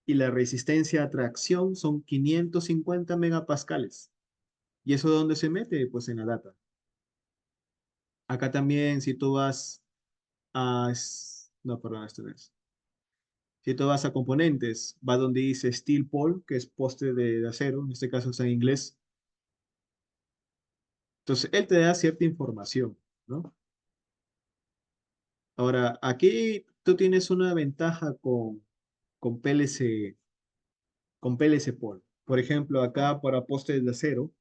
y la resistencia a tracción son 550 megapascales. ¿Y eso de dónde se mete? Pues en la data. Acá también, si tú vas no, perdón, esto no es. Si tú vas a componentes, va donde dice steel pole, que es poste de acero, en este caso está en inglés. Entonces, él te da cierta información, ¿no? Ahora, aquí tú tienes una ventaja con PLC, con PLC pole. Por ejemplo, acá para postes de acero,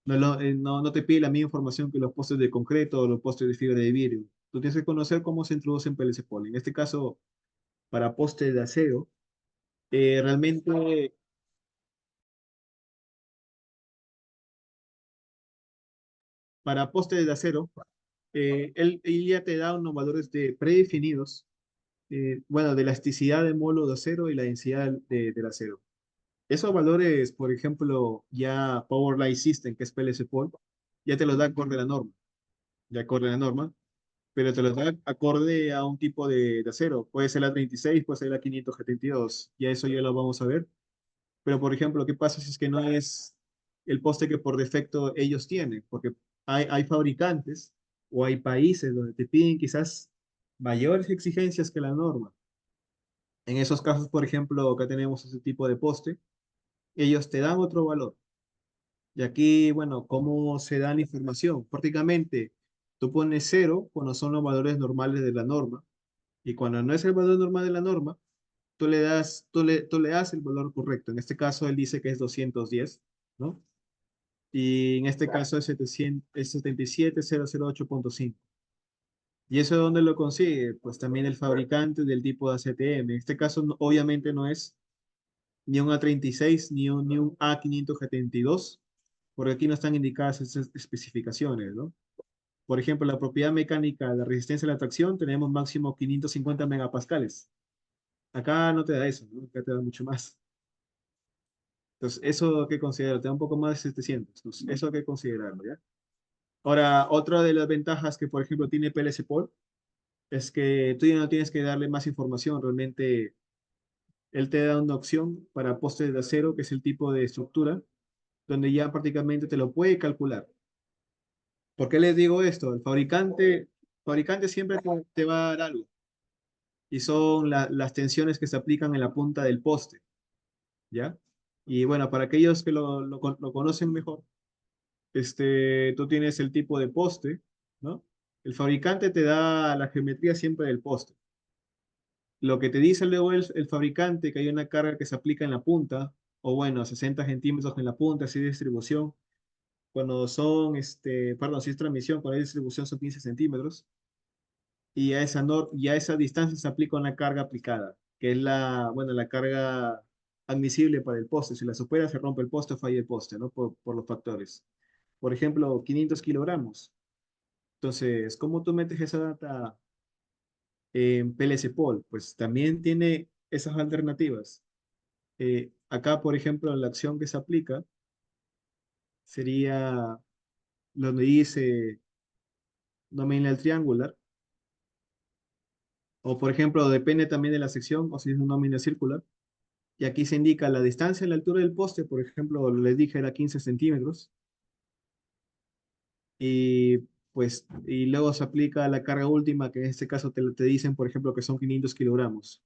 no te pide la misma información que los postes de concreto o los postes de fibra de vidrio. Tú tienes que conocer cómo se introduce en PLC pole. En este caso, para postes de acero, realmente para postes de acero, él ya te da unos valores predefinidos, bueno, de elasticidad del módulo de acero y la densidad del acero. Esos valores, por ejemplo, ya Power Line System, que es PLC Pol, ya te los da acorde a la norma, de acorde a la norma, pero te los da acorde a un tipo de acero. Puede ser la 36, puede ser la 572, ya eso ya lo vamos a ver. Pero, por ejemplo, ¿qué pasa si es que no es el poste que por defecto ellos tienen? Porque hay fabricantes o hay países donde te piden quizás mayores exigencias que la norma. En esos casos, por ejemplo, acá tenemos ese tipo de poste, ellos te dan otro valor. Y aquí, bueno, ¿cómo se da la información? Prácticamente, tú pones cero cuando son los valores normales de la norma, y cuando no es el valor normal de la norma, tú le das el valor correcto. En este caso, él dice que es 210, ¿no? y en este caso es 700, es 77008.5. ¿Y eso de dónde lo consigue? Pues también el fabricante del tipo de ACTM. En este caso, obviamente no es ni un A36 ni un A572, porque aquí no están indicadas esas especificaciones, ¿no? Por ejemplo, la propiedad mecánica, la resistencia a la tracción, tenemos máximo 550 megapascales. Acá no te da eso, ¿no? Acá te da mucho más. Entonces, eso que considero, te da un poco más de 700. Entonces, eso hay que considerarlo, ¿ya? Ahora, otra de las ventajas que, por ejemplo, tiene PLC Port es que tú ya no tienes que darle más información. Realmente, él te da una opción para postes de acero, que es el tipo de estructura, donde ya prácticamente te lo puede calcular. ¿Por qué les digo esto? El fabricante siempre te va a dar algo, y son las tensiones que se aplican en la punta del poste, ¿ya? Y bueno, para aquellos que lo conocen mejor, tú tienes el tipo de poste, ¿no? El fabricante te da la geometría siempre del poste. Lo que te dice luego el fabricante, que hay una carga que se aplica en la punta, o bueno, 60 centímetros en la punta, así de distribución. Cuando son, perdón, si es transmisión, cuando hay distribución son 15 centímetros. Y a esa distancia se aplica una carga aplicada, que es bueno, la carga admisible para el poste. Si la supera, se rompe el poste o falla el poste, ¿no? Por los factores. Por ejemplo, 500 kilogramos. Entonces, ¿cómo tú metes esa data en PLC Pool? Pues también tiene esas alternativas. Acá, por ejemplo, la acción que se aplica sería donde dice nominal triangular, o por ejemplo, depende también de la sección, o si es un nominal circular. Y aquí se indica la distancia en la altura del poste, por ejemplo, les dije era 15 centímetros, y y luego se aplica la carga última, que en este caso te dicen, por ejemplo, que son 500 kilogramos.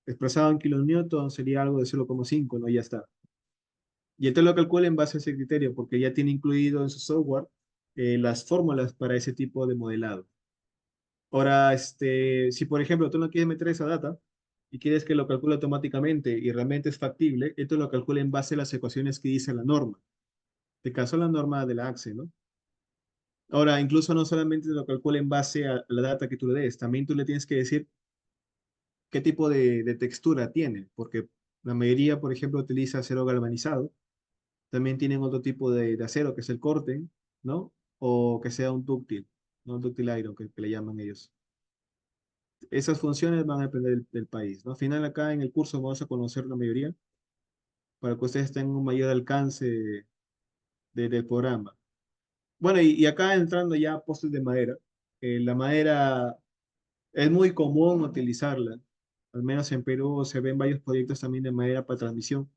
Expresado en kilonewton sería algo de 0,5, ¿no? Y ya está. Y él te lo calcula en base a ese criterio, porque ya tiene incluido en su software las fórmulas para ese tipo de modelado. Ahora, si por ejemplo tú no quieres meter esa data y quieres que lo calcule automáticamente y realmente es factible, esto lo calcula en base a las ecuaciones que dice la norma. De caso la norma de la AXE, ¿no? Ahora, incluso no solamente lo calcula en base a la data que tú le des, también tú le tienes que decir qué tipo de textura tiene, porque la mayoría, por ejemplo, utiliza acero galvanizado. También tienen otro tipo de acero, que es el corten, ¿no? O que sea un dúctil, ¿no? Un dúctil iron, que le llaman ellos. Esas funciones van a depender del país, ¿no? Al final, acá en el curso vamos a conocer la mayoría para que ustedes tengan un mayor alcance del programa. Bueno, y acá entrando ya a postes de madera. La madera es muy común utilizarla. Al menos en Perú se ven varios proyectos también de madera para transmisión.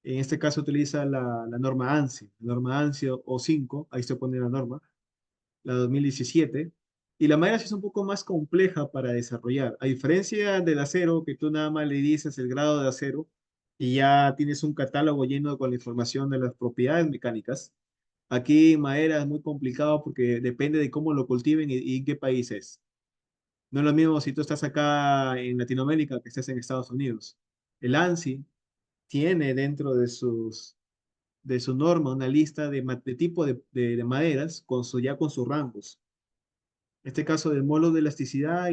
En este caso utiliza la norma ANSI, la norma ANSI O5, ahí se pone la norma, la 2017. Y la madera sí es un poco más compleja para desarrollar. A diferencia del acero, que tú nada más le dices el grado de acero y ya tienes un catálogo lleno con la información de las propiedades mecánicas. Aquí madera es muy complicado porque depende de cómo lo cultiven y en qué país es. No es lo mismo si tú estás acá en Latinoamérica que estés en Estados Unidos. El ANSI tiene dentro de su norma una lista de tipo de maderas ya con sus rangos. En este caso de molos de elasticidad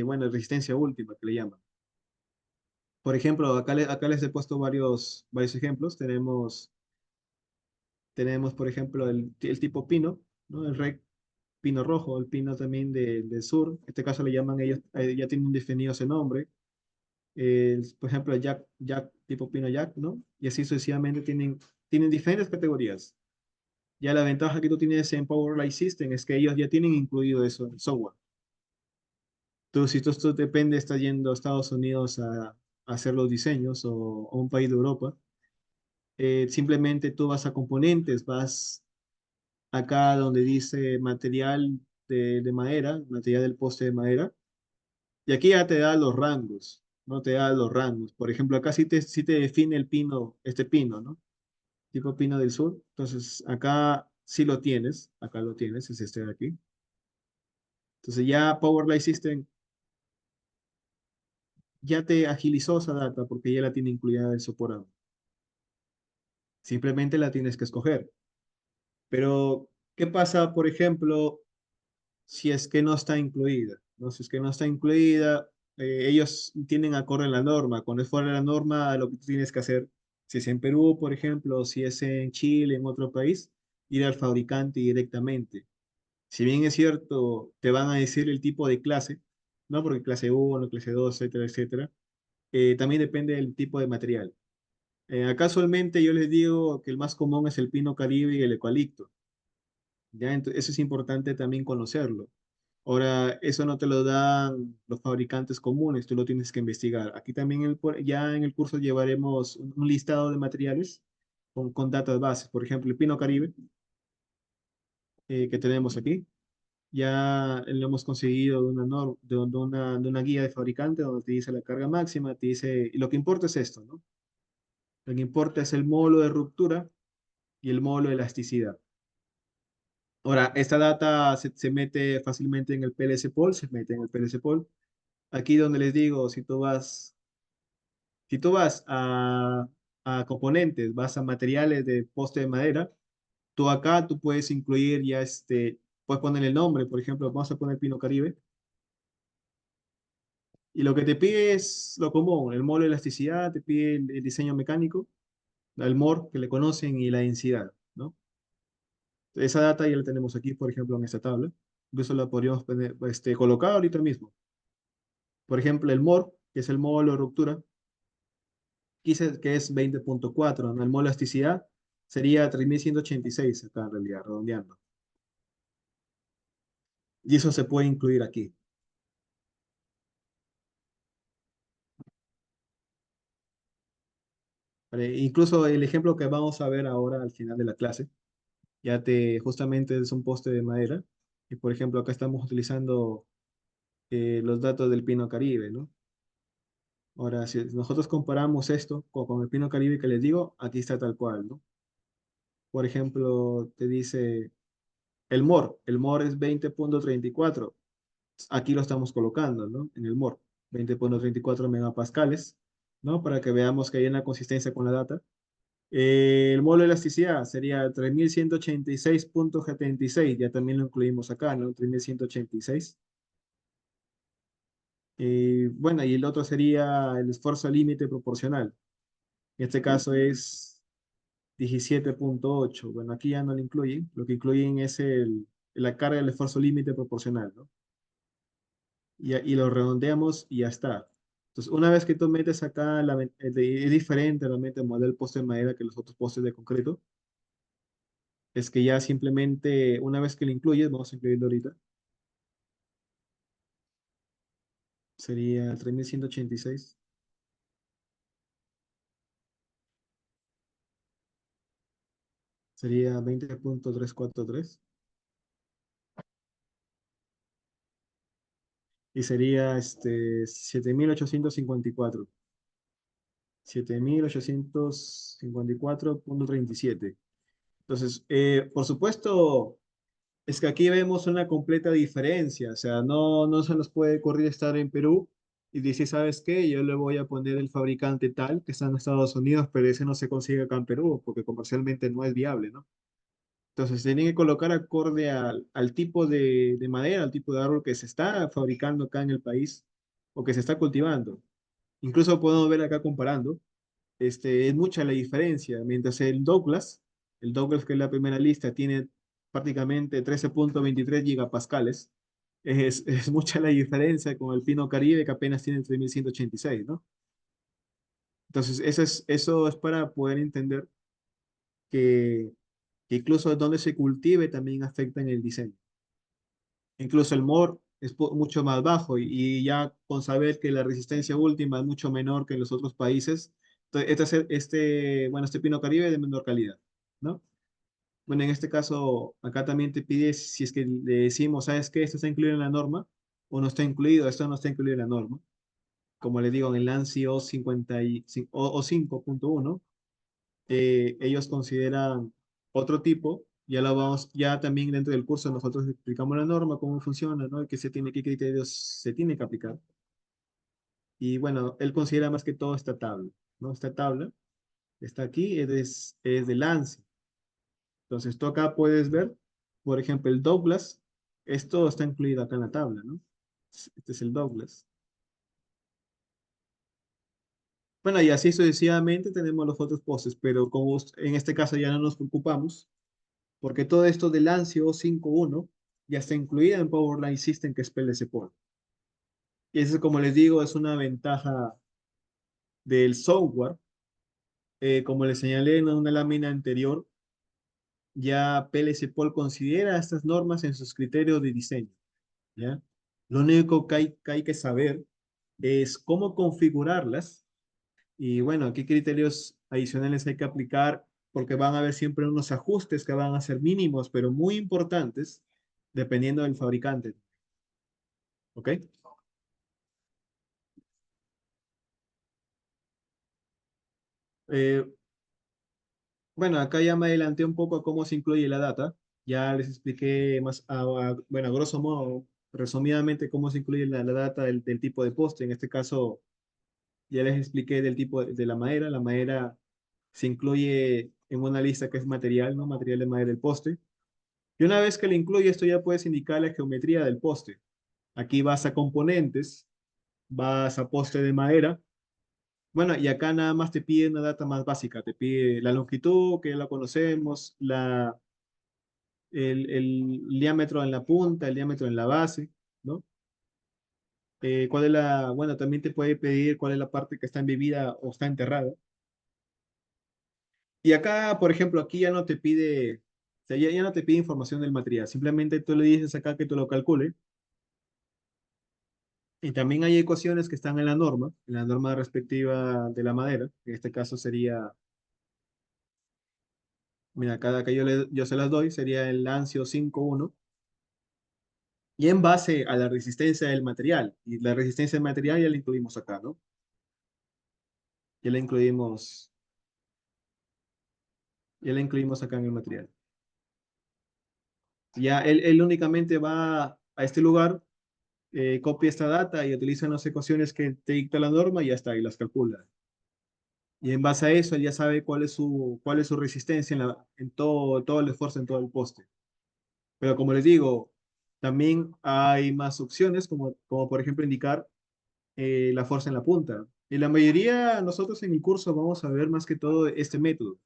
bueno, resistencia última que le llaman. Por ejemplo, acá les he puesto varios ejemplos. Tenemos, por ejemplo, el tipo pino, ¿no? El rec pino rojo, el pino también del sur. En este caso le llaman ellos, ya tienen definido ese nombre. Por ejemplo, el Jack, tipo pino Jack, ¿no? Y así sucesivamente tienen diferentes categorías. Ya la ventaja que tú tienes en Power Light System es que ellos ya tienen incluido eso en el software. Si tú depende, estás yendo a Estados Unidos a hacer los diseños o a un país de Europa, simplemente tú vas a componentes, vas acá donde dice material de madera, material del poste de madera, y aquí ya te da los rangos, ¿no? Te da los rangos. Por ejemplo, acá sí te define el pino, este pino, ¿no? Tipo pino del sur. Entonces, acá sí lo tienes, acá lo tienes, es este de aquí. Entonces ya Power Light System ya te agilizó esa data porque ya la tiene incluida en su programa. simplemente la tienes que escoger. Pero, ¿qué pasa, por ejemplo, si es que no está incluida? ¿No? Si es que no está incluida, ellos tienen acorde a la norma. Cuando es fuera de la norma, lo que tú tienes que hacer, si es en Perú, por ejemplo, o si es en Chile, en otro país, ir al fabricante directamente. Si bien es cierto, te van a decir el tipo de clase, ¿no? Porque clase uno, clase 2, etcétera, etcétera. También depende del tipo de material. Acá usualmente yo les digo que el más común es el pino caribe y el eucalipto. ¿Ya? Entonces, eso es importante también conocerlo. Ahora, eso no te lo dan los fabricantes comunes, tú lo tienes que investigar. Aquí también ya en el curso llevaremos un listado de materiales con datas bases. Por ejemplo, el pino caribe que tenemos aquí, ya lo hemos conseguido de una, de una guía de fabricante donde te dice la carga máxima, te dice, y lo que importa es esto, ¿no? Lo que importa es el módulo de ruptura y el módulo de elasticidad. Ahora, esta data se mete fácilmente en el PLC Pool, se mete en el PLC Pool. Aquí donde les digo, si tú vas a componentes, vas a materiales de poste de madera, tú acá tú puedes incluir ya puedes poner el nombre, por ejemplo, vamos a poner Pino Caribe, y lo que te pide es lo común, el módulo de elasticidad, te pide el diseño mecánico, el MOR que le conocen y la densidad, ¿no? Esa data ya la tenemos aquí, por ejemplo, en esta tabla. Incluso la podríamos colocar ahorita mismo. Por ejemplo, el MOR, que es el módulo de ruptura, quise que es 20.4, ¿no? El módulo de elasticidad sería 3186 acá en realidad, redondeando. Y eso se puede incluir aquí. ¿Vale? Incluso el ejemplo que vamos a ver ahora al final de la clase, justamente es un poste de madera. Y por ejemplo, acá estamos utilizando los datos del Pino Caribe, ¿no? Ahora, si nosotros comparamos esto con el Pino Caribe que les digo, aquí está tal cual, ¿no? Por ejemplo, te dice el MOR es 20.34. Aquí lo estamos colocando, ¿no? En el MOR, 20.34 megapascales, ¿no? Para que veamos que hay una consistencia con la data. El módulo de elasticidad sería 3186.76, ya también lo incluimos acá, ¿no? 3186. Bueno, y el otro sería el esfuerzo límite proporcional. En este caso es 17.8. Bueno, aquí ya no lo incluyen. Lo que incluyen es la carga del esfuerzo límite proporcional, ¿no? Y lo redondeamos y ya está. Entonces, una vez que tú metes acá, es diferente realmente el modelo del poste de madera que los otros postes de concreto. Es que ya simplemente, una vez que lo incluyes, vamos a incluirlo ahorita, sería 3186, sería 20.343 y sería 7854. 7854.37. Entonces, por supuesto, es que aquí vemos una completa diferencia. O sea, no se nos puede ocurrir estar en Perú y decir, ¿sabes qué? Yo le voy a poner el fabricante tal que está en Estados Unidos, pero ese no se consigue acá en Perú porque comercialmente no es viable, ¿no? Entonces, tienen que colocar acorde al tipo de madera, al tipo de árbol que se está fabricando acá en el país o que se está cultivando. Incluso podemos ver acá comparando, es mucha la diferencia. Mientras el Douglas que es la primera lista, tiene prácticamente 13.23 gigapascales, es mucha la diferencia con el Pino Caribe que apenas tiene 3186, ¿no? Entonces, eso es para poder entender que, que incluso donde se cultive también afecta en el diseño. Incluso el MOR es mucho más bajo y ya con saber que la resistencia última es mucho menor que en los otros países, entonces bueno, este Pino Caribe es de menor calidad, ¿no? Bueno, en este caso, acá también te pide si es que le decimos, ¿sabes qué? Esto está incluido en la norma o no está incluido, esto no está incluido en la norma. Como le digo, en el ANSI o 5.1, ellos consideran otro tipo, ya también dentro del curso nosotros explicamos la norma, cómo funciona, ¿no? Qué criterios se tiene que aplicar. Y bueno, él considera más que todo esta tabla, ¿no? Esta tabla, Está aquí, es de Lance. Entonces, tú acá puedes ver, por ejemplo, el Douglas. Esto está incluido acá en la tabla, ¿no? Este es el Douglas. Bueno, y así sucesivamente tenemos los otros postes, pero como en este caso ya no nos preocupamos, porque todo esto del ANSI O51 ya está incluido en Powerline System, que es PLC Port. Y eso, como les digo, es una ventaja del software. Como les señalé en una lámina anterior, ya PLC Port considera estas normas en sus criterios de diseño, ¿ya? Lo único que hay que saber es cómo configurarlas y bueno, qué criterios adicionales hay que aplicar, porque van a haber siempre unos ajustes que van a ser mínimos, pero muy importantes, dependiendo del fabricante, ¿ok? Eh, bueno, acá ya me adelanté un poco a cómo se incluye la data. Ya les expliqué más, bueno, a grosso modo, resumidamente, cómo se incluye la data del tipo de poste. En este caso, ya les expliqué del tipo de la madera. La madera se incluye en una lista que es material, ¿no? Material de madera del poste. Y una vez que le incluye esto, ya puedes indicar la geometría del poste. Aquí vas a componentes, vas a poste de madera. Bueno, y acá nada más te pide una data más básica. Te pide la longitud, que ya la conocemos, el diámetro en la punta, el diámetro en la base, ¿no? ¿Cuál es bueno, también te puede pedir cuál es la parte que está embebida o está enterrada. Y acá, por ejemplo, aquí ya no te pide, o sea, ya no te pide información del material. Simplemente tú le dices acá que tú lo calcule. Y también hay ecuaciones que están en la norma respectiva de la madera. En este caso sería, mira, cada que yo se las doy, sería el ANSIO 5.1. Y en base a la resistencia del material. Y la resistencia del material ya la incluimos acá, ¿no? Ya la incluimos, ya la incluimos acá en el material. Ya él únicamente va a este lugar, copia esta data y utiliza las ecuaciones que te dicta la norma y ya está, y las calcula. Y en base a eso, él ya sabe cuál es su resistencia en todo el esfuerzo, en todo el poste. Pero como les digo, también hay más opciones, como por ejemplo indicar la fuerza en la punta. Y la mayoría, nosotros en el curso vamos a ver más que todo este método.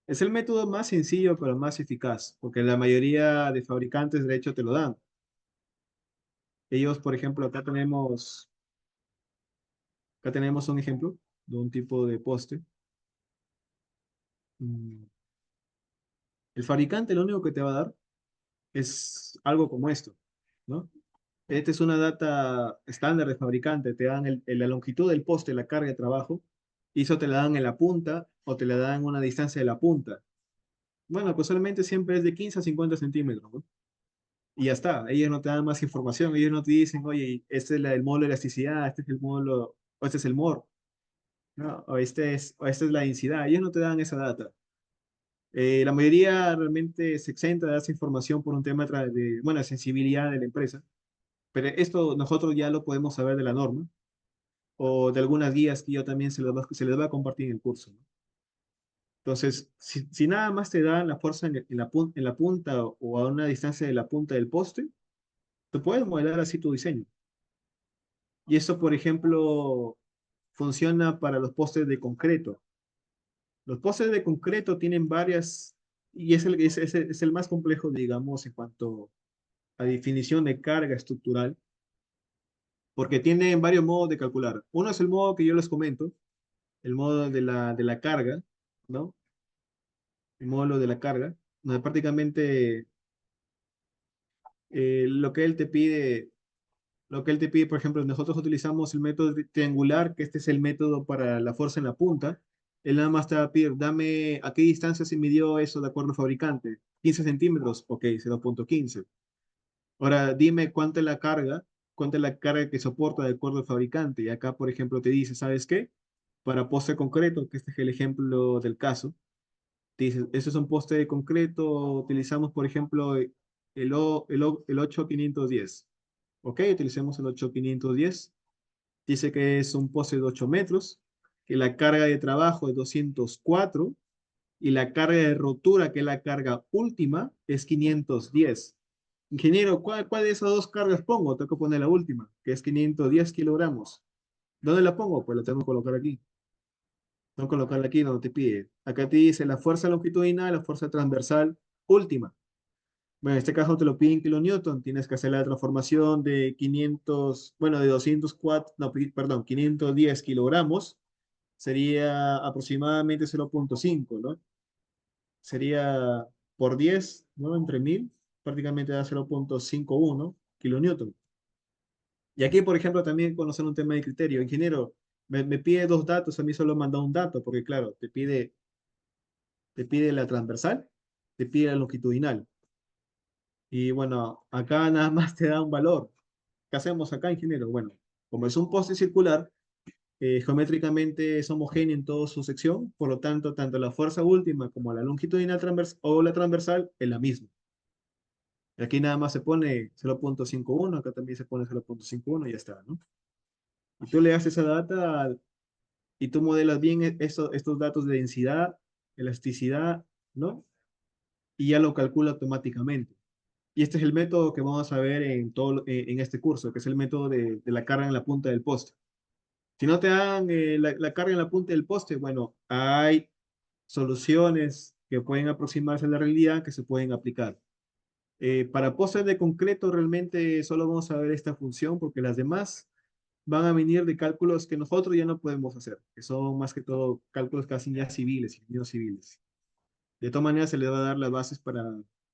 Es el método más sencillo, pero más eficaz, porque la mayoría de fabricantes de hecho te lo dan. Ellos, por ejemplo, acá tenemos un ejemplo de un tipo de poste. Mm, El fabricante lo único que te va a dar es algo como esto, ¿no? Esta es una data estándar de fabricante, te dan la longitud del poste, la carga de trabajo, y eso te la dan en la punta o te la dan a una distancia de la punta. Bueno, pues solamente siempre es de 15 a 50 centímetros, ¿no? Y ya está, ellos no te dan más información, ellos no te dicen, oye, este es el módulo de elasticidad, este es el módulo, o este es el MOR, ¿no? O esta es la densidad, ellos no te dan esa data. La mayoría realmente se exenta de esa información por un tema bueno, sensibilidad de la empresa. Pero esto nosotros ya lo podemos saber de la norma o de algunas guías que yo también se les va a compartir en el curso, ¿no? Entonces, si nada más te da la fuerza en la punta o a una distancia de la punta del poste, tú puedes modelar así tu diseño. Y esto, por ejemplo, funciona para los postes de concreto. Los postes de concreto tienen varias, y es el más complejo, digamos, en cuanto a definición de carga estructural, porque tienen varios modos de calcular. Uno es el modo que yo les comento, el modo de la carga, ¿no? El módulo de la carga, donde prácticamente lo que él te pide, por ejemplo, nosotros utilizamos el método triangular, que este es el método para la fuerza en la punta. Él nada más te va a pedir, dame a qué distancia se midió eso de acuerdo al fabricante. 15 centímetros, ok, 0.15. Ahora dime cuánta es la carga que soporta de acuerdo al fabricante. Y acá, por ejemplo, te dice, ¿sabes qué? Para poste concreto, que este es el ejemplo del caso, te dice, este es un poste de concreto, utilizamos, por ejemplo, el 8510. Ok, utilicemos el 8510. Dice que es un poste de 8 metros, que la carga de trabajo es 204 y la carga de rotura, que es la carga última, es 510. Ingeniero, ¿cuál de esas dos cargas pongo? Tengo que poner la última, que es 510 kilogramos. ¿Dónde la pongo? Pues la tengo que colocar aquí. Tengo que colocarla aquí donde te pide. Acá te dice la fuerza longitudinal, la fuerza transversal última. Bueno, en este caso te lo piden kilonewton, tienes que hacer la transformación de 500, bueno, de 204, no, perdón, 510 kilogramos, sería aproximadamente 0,5, ¿no? Sería por 10, ¿no? Entre 1000, prácticamente da 0,51 kilonewton. Y aquí, por ejemplo, también conocer un tema de criterio. Ingeniero, me pide dos datos, a mí solo manda un dato, porque claro, te pide la transversal, te pide la longitudinal. Y bueno, acá nada más te da un valor. ¿Qué hacemos acá, ingeniero? Bueno, como es un poste circular, geométricamente es homogéneo en toda su sección, por lo tanto, tanto la fuerza última como la longitudinal o la transversal es la misma. Y aquí nada más se pone 0,51, acá también se pone 0,51 y ya está, ¿no? Y tú le das esa data y tú modelas bien estos datos de densidad, elasticidad, ¿no? Y ya lo calcula automáticamente. Y este es el método que vamos a ver en este curso, que es el método de la carga en la punta del poste. Si no te dan la carga en la punta del poste, bueno, hay soluciones que pueden aproximarse a la realidad que se pueden aplicar. Para postes de concreto realmente solo vamos a ver esta función porque las demás van a venir de cálculos que nosotros ya no podemos hacer, que son más que todo cálculos casi ya civiles, ingenieros civiles. De todas maneras se les va a dar las bases para,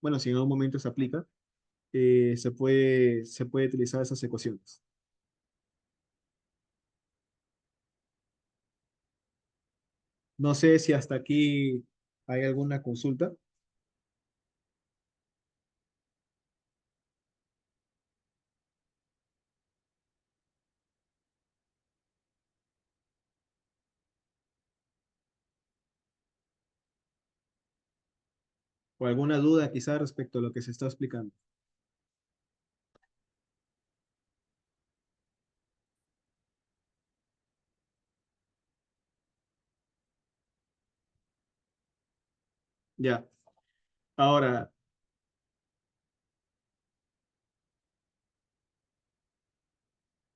bueno, si en algún momento se aplica, se puede utilizar esas ecuaciones. No sé si hasta aquí hay alguna consulta o alguna duda quizá respecto a lo que se está explicando. Ya, ahora,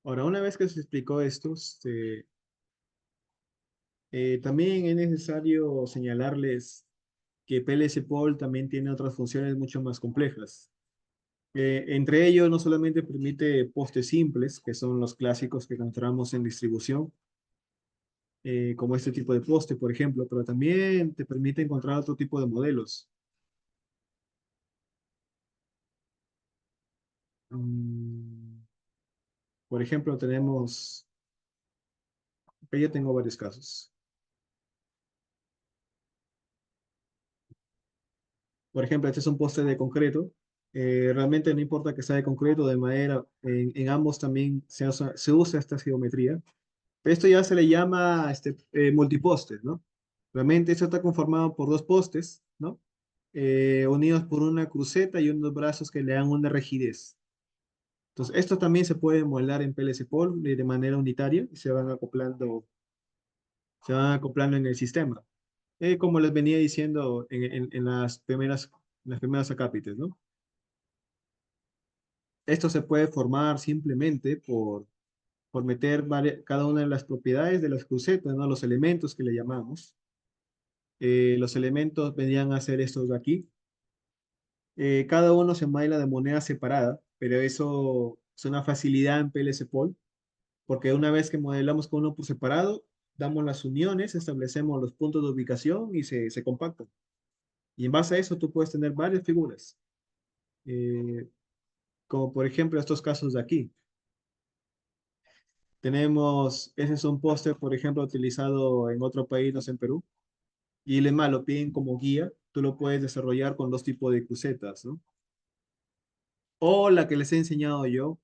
ahora una vez que se explicó esto, también es necesario señalarles que PLC Pol también tiene otras funciones mucho más complejas. Entre ellos, no solamente permite postes simples, que son los clásicos que encontramos en distribución, como este tipo de poste, por ejemplo, pero también te permite encontrar otro tipo de modelos. Mm, por ejemplo, acá yo tengo varios casos. Por ejemplo, este es un poste de concreto. Realmente no importa que sea de concreto o de madera, en ambos también se usa esta geometría. Esto ya se le llama multipostes, ¿no? Realmente esto está conformado por dos postes, ¿no? Unidos por una cruceta y unos brazos que le dan una rigidez. Entonces, esto también se puede modelar en PLC Pol de manera unitaria y se van acoplando en el sistema. Como les venía diciendo en las primeras acápites, ¿no? Esto se puede formar simplemente por meter cada una de las propiedades de las crucetas, ¿no? Los elementos que le llamamos. Los elementos vendrían a ser estos de aquí. Cada uno se modela de moneda separada, pero eso es una facilidad en PLC Pol, porque una vez que modelamos con uno por separado, damos las uniones, establecemos los puntos de ubicación y se compactan. Y en base a eso tú puedes tener varias figuras, eh, como por ejemplo estos casos de aquí. Ese es un póster, por ejemplo, utilizado en otro país, no sé, en Perú, y el EMA lo piden como guía, tú lo puedes desarrollar con dos tipos de crucetas, ¿no? O la que les he enseñado yo,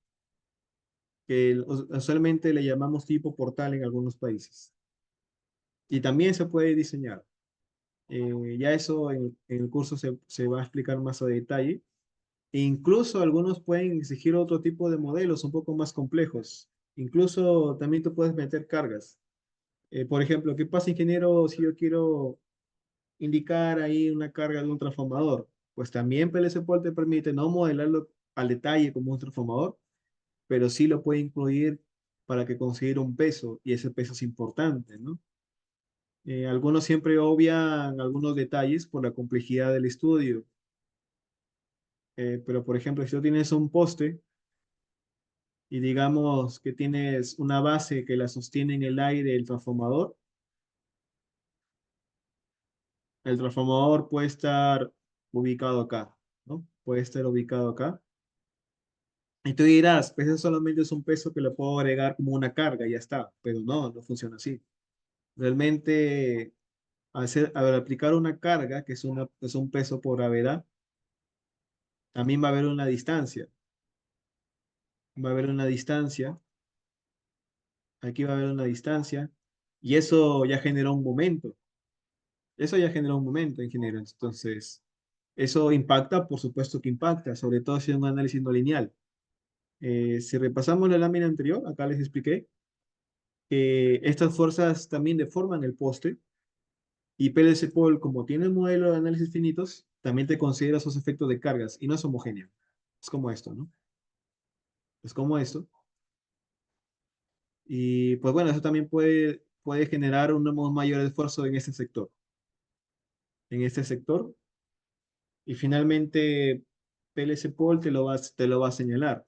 que usualmente le llamamos tipo portal en algunos países. Y también se puede diseñar. Ya eso en el curso se va a explicar más a detalle. E incluso algunos pueden exigir otro tipo de modelos un poco más complejos. Incluso también tú puedes meter cargas. Por ejemplo, ¿qué pasa, ingeniero, si yo quiero indicar ahí una carga de un transformador? Pues también PLC Pol te permite no modelarlo al detalle como un transformador, pero sí lo puede incluir para que considere un peso, y ese peso es importante, ¿no? Algunos siempre obvian algunos detalles por la complejidad del estudio, pero por ejemplo, si tú tienes un poste y digamos que tienes una base que la sostiene en el aire el transformador puede estar ubicado acá, ¿no? Puede estar ubicado acá. Y tú dirás, pues eso solamente es un peso que le puedo agregar como una carga y ya está, pero no, no funciona así. Realmente, al aplicar una carga, que es un peso por gravedad, también va a haber una distancia. Va a haber una distancia, aquí va a haber una distancia, y eso ya generó un momento. Eso ya generó un momento, ingeniero. Entonces, eso impacta, por supuesto que impacta, sobre todo si es un análisis no lineal. Si repasamos la lámina anterior, acá les expliqué que estas fuerzas también deforman el poste, y PLC Pol, como tiene el modelo de análisis finitos, también te considera esos efectos de cargas y no es homogéneo. Es como esto, ¿no? Es como esto. Y pues bueno, eso también puede generar un mayor esfuerzo en este sector. En este sector. Y finalmente, PLC Pol te lo va a señalar.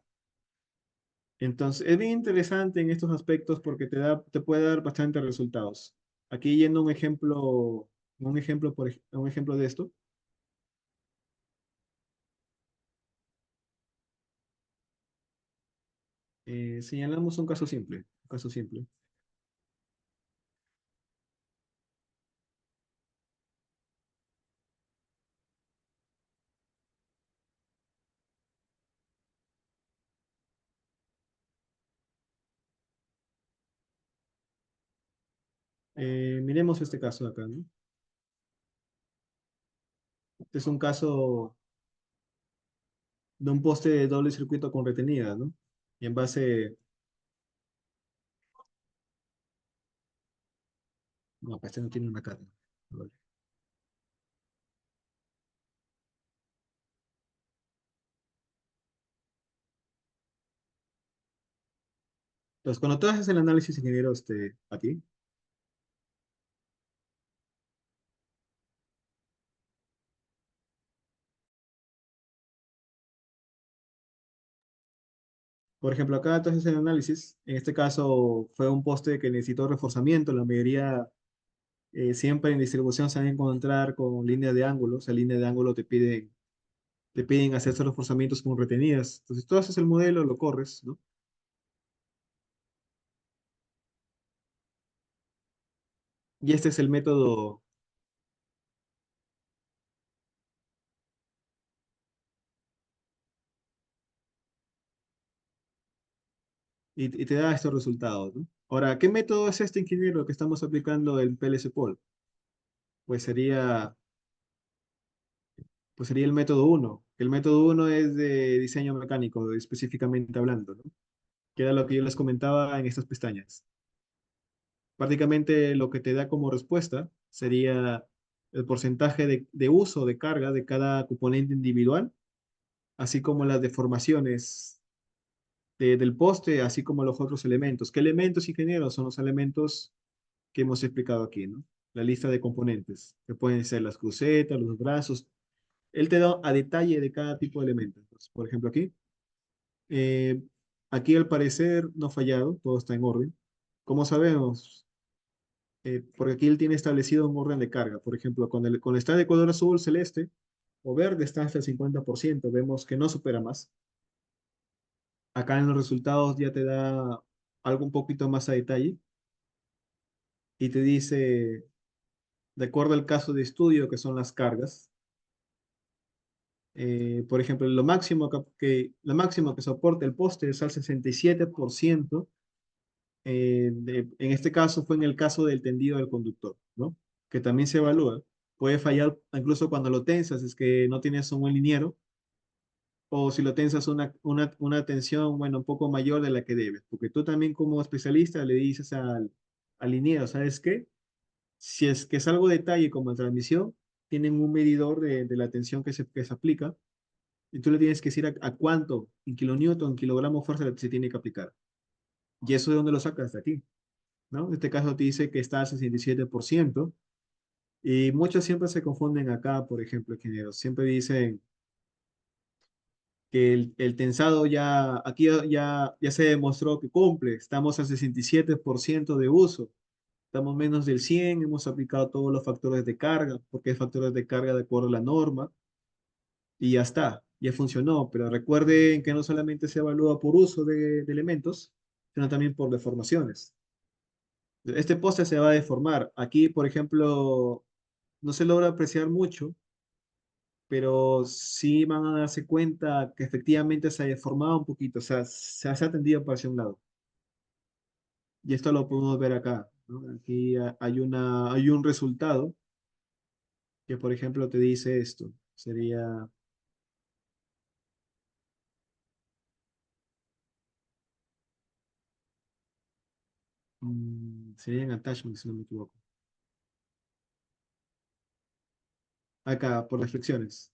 Entonces, es bien interesante en estos aspectos porque te puede dar bastantes resultados. Aquí yendo a un ejemplo de esto, señalamos un caso simple. Un caso simple. Miremos este caso de acá, ¿no? Este es un caso de un poste de doble circuito con retenida, ¿no? Y en base, no, pues este no tiene una carga. Vale. Entonces, cuando tú haces el análisis, ingeniero, aquí, por ejemplo, acá tú haces el análisis, en este caso fue un poste que necesitó reforzamiento, la mayoría siempre en distribución se van a encontrar con líneas de ángulo, o sea, líneas de ángulo te piden hacer esos reforzamientos con retenidas. Entonces, tú haces el modelo, lo corres, ¿no? Y este es el método, y te da estos resultados, ¿no? Ahora, ¿qué método es este, ingeniero, que estamos aplicando en PLC Pol? Pues sería, pues sería el método uno. El método uno es de diseño mecánico, específicamente hablando, ¿no? Que era lo que yo les comentaba en estas pestañas. Prácticamente lo que te da como respuesta sería el porcentaje de uso de carga de cada componente individual, así como las deformaciones del poste, así como los otros elementos. ¿Qué elementos, ingeniero? Son los elementos que hemos explicado aquí, ¿no? La lista de componentes, que pueden ser las crucetas, los brazos. Él te da a detalle de cada tipo de elemento. Entonces, por ejemplo, eh, aquí al parecer no ha fallado, todo está en orden. ¿Cómo sabemos? Porque aquí él tiene establecido un orden de carga. Por ejemplo, cuando está de color azul, celeste o verde, está hasta el 50%. Vemos que no supera más. Acá en los resultados ya te da algo un poquito más a detalle y te dice, de acuerdo al caso de estudio, que son las cargas, por ejemplo, lo máximo que soporta el poste es al 67%. En este caso fue en el caso del tendido del conductor, ¿no? Que también se evalúa. Puede fallar incluso cuando lo tensas, es que no tienes un buen liniero, o si lo tensas una tensión, bueno, un poco mayor de la que debes, porque tú también como especialista le dices al liniero, ¿sabes qué? Si es que es algo detalle como en transmisión, tienen un medidor de la tensión que se aplica y tú le tienes que decir a cuánto, en kilonewton, en kilogramo fuerza se tiene que aplicar. Y eso de dónde lo sacas de aquí, ¿no? En este caso te dice que está al 67% y muchos siempre se confunden acá, por ejemplo, ingenieros. Siempre dicen que el tensado ya, aquí ya se demostró que cumple, estamos al 67% de uso. Estamos menos del 100, hemos aplicado todos los factores de carga, porque hay factores de carga de acuerdo a la norma, y ya está, ya funcionó. Pero recuerden que no solamente se evalúa por uso de elementos, sino también por deformaciones. Este poste se va a deformar. Aquí, por ejemplo, no se logra apreciar mucho, pero sí van a darse cuenta que efectivamente se ha deformado un poquito, o sea, se ha tendido para hacia un lado. Y esto lo podemos ver acá, ¿no? Aquí hay un resultado que por ejemplo te dice esto. Sería, sería en attachment, si no me equivoco. Acá, por deflexiones.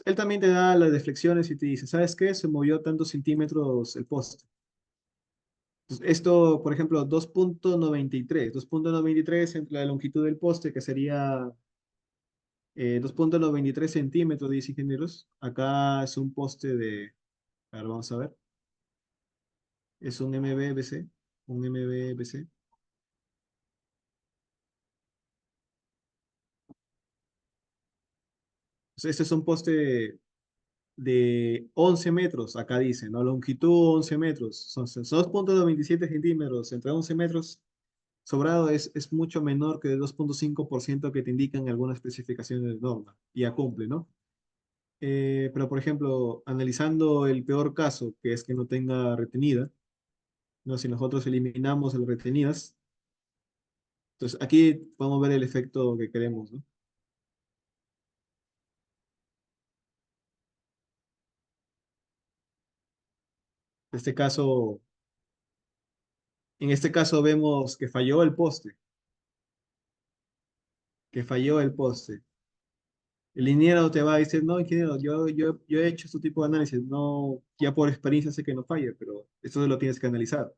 Él también te da las deflexiones y te dice, ¿sabes qué? Se movió tantos centímetros el poste. Entonces, esto, por ejemplo, 2.93 entre la longitud del poste, que sería 2.93 centímetros, dice ingenieros. Acá es un poste de, a ver, vamos a ver, es un MBBC, un MBBC. Entonces, este es un poste de 11 metros, acá dice, ¿no? Longitud 11 metros, son 2.97 centímetros, entre 11 metros, sobrado es mucho menor que el 2.5% que te indican algunas especificaciones de norma, y ya cumple, ¿no? Pero, por ejemplo, analizando el peor caso, que es que no tenga retenida, ¿no? Si nosotros eliminamos las retenidas, entonces aquí podemos ver el efecto que queremos, ¿no? En este caso, en este caso vemos que falló el poste. El ingeniero te va a decir, no, ingeniero, yo he hecho este tipo de análisis, no, ya por experiencia sé que no falla, pero esto se lo tienes que analizar.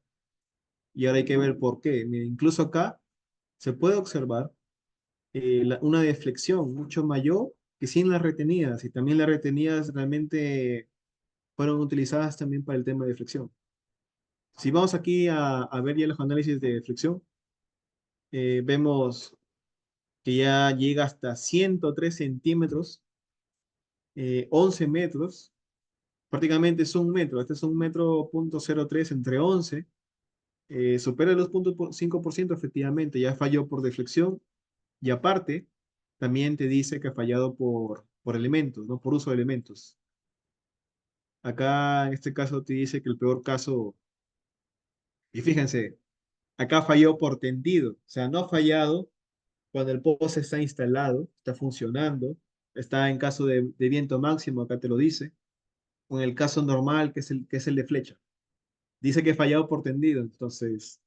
Y ahora hay que ver por qué. Mira, incluso acá se puede observar una deflexión mucho mayor que sin las retenidas, y también las retenidas realmente fueron utilizadas también para el tema de deflexión. Si vamos aquí a ver ya los análisis de deflexión, vemos que ya llega hasta 103 centímetros, 11 metros, prácticamente es un metro, este es un metro punto cero tres entre 11, supera el 2.5% efectivamente, ya falló por deflexión y aparte también te dice que ha fallado por elementos, ¿no? Por uso de elementos. Acá en este caso te dice que el peor caso, y fíjense, acá falló por tendido, o sea, no ha fallado cuando el poste está instalado, está funcionando, está en caso de viento máximo, acá te lo dice, o en el caso normal, que es el de flecha. Dice que fallado por tendido, entonces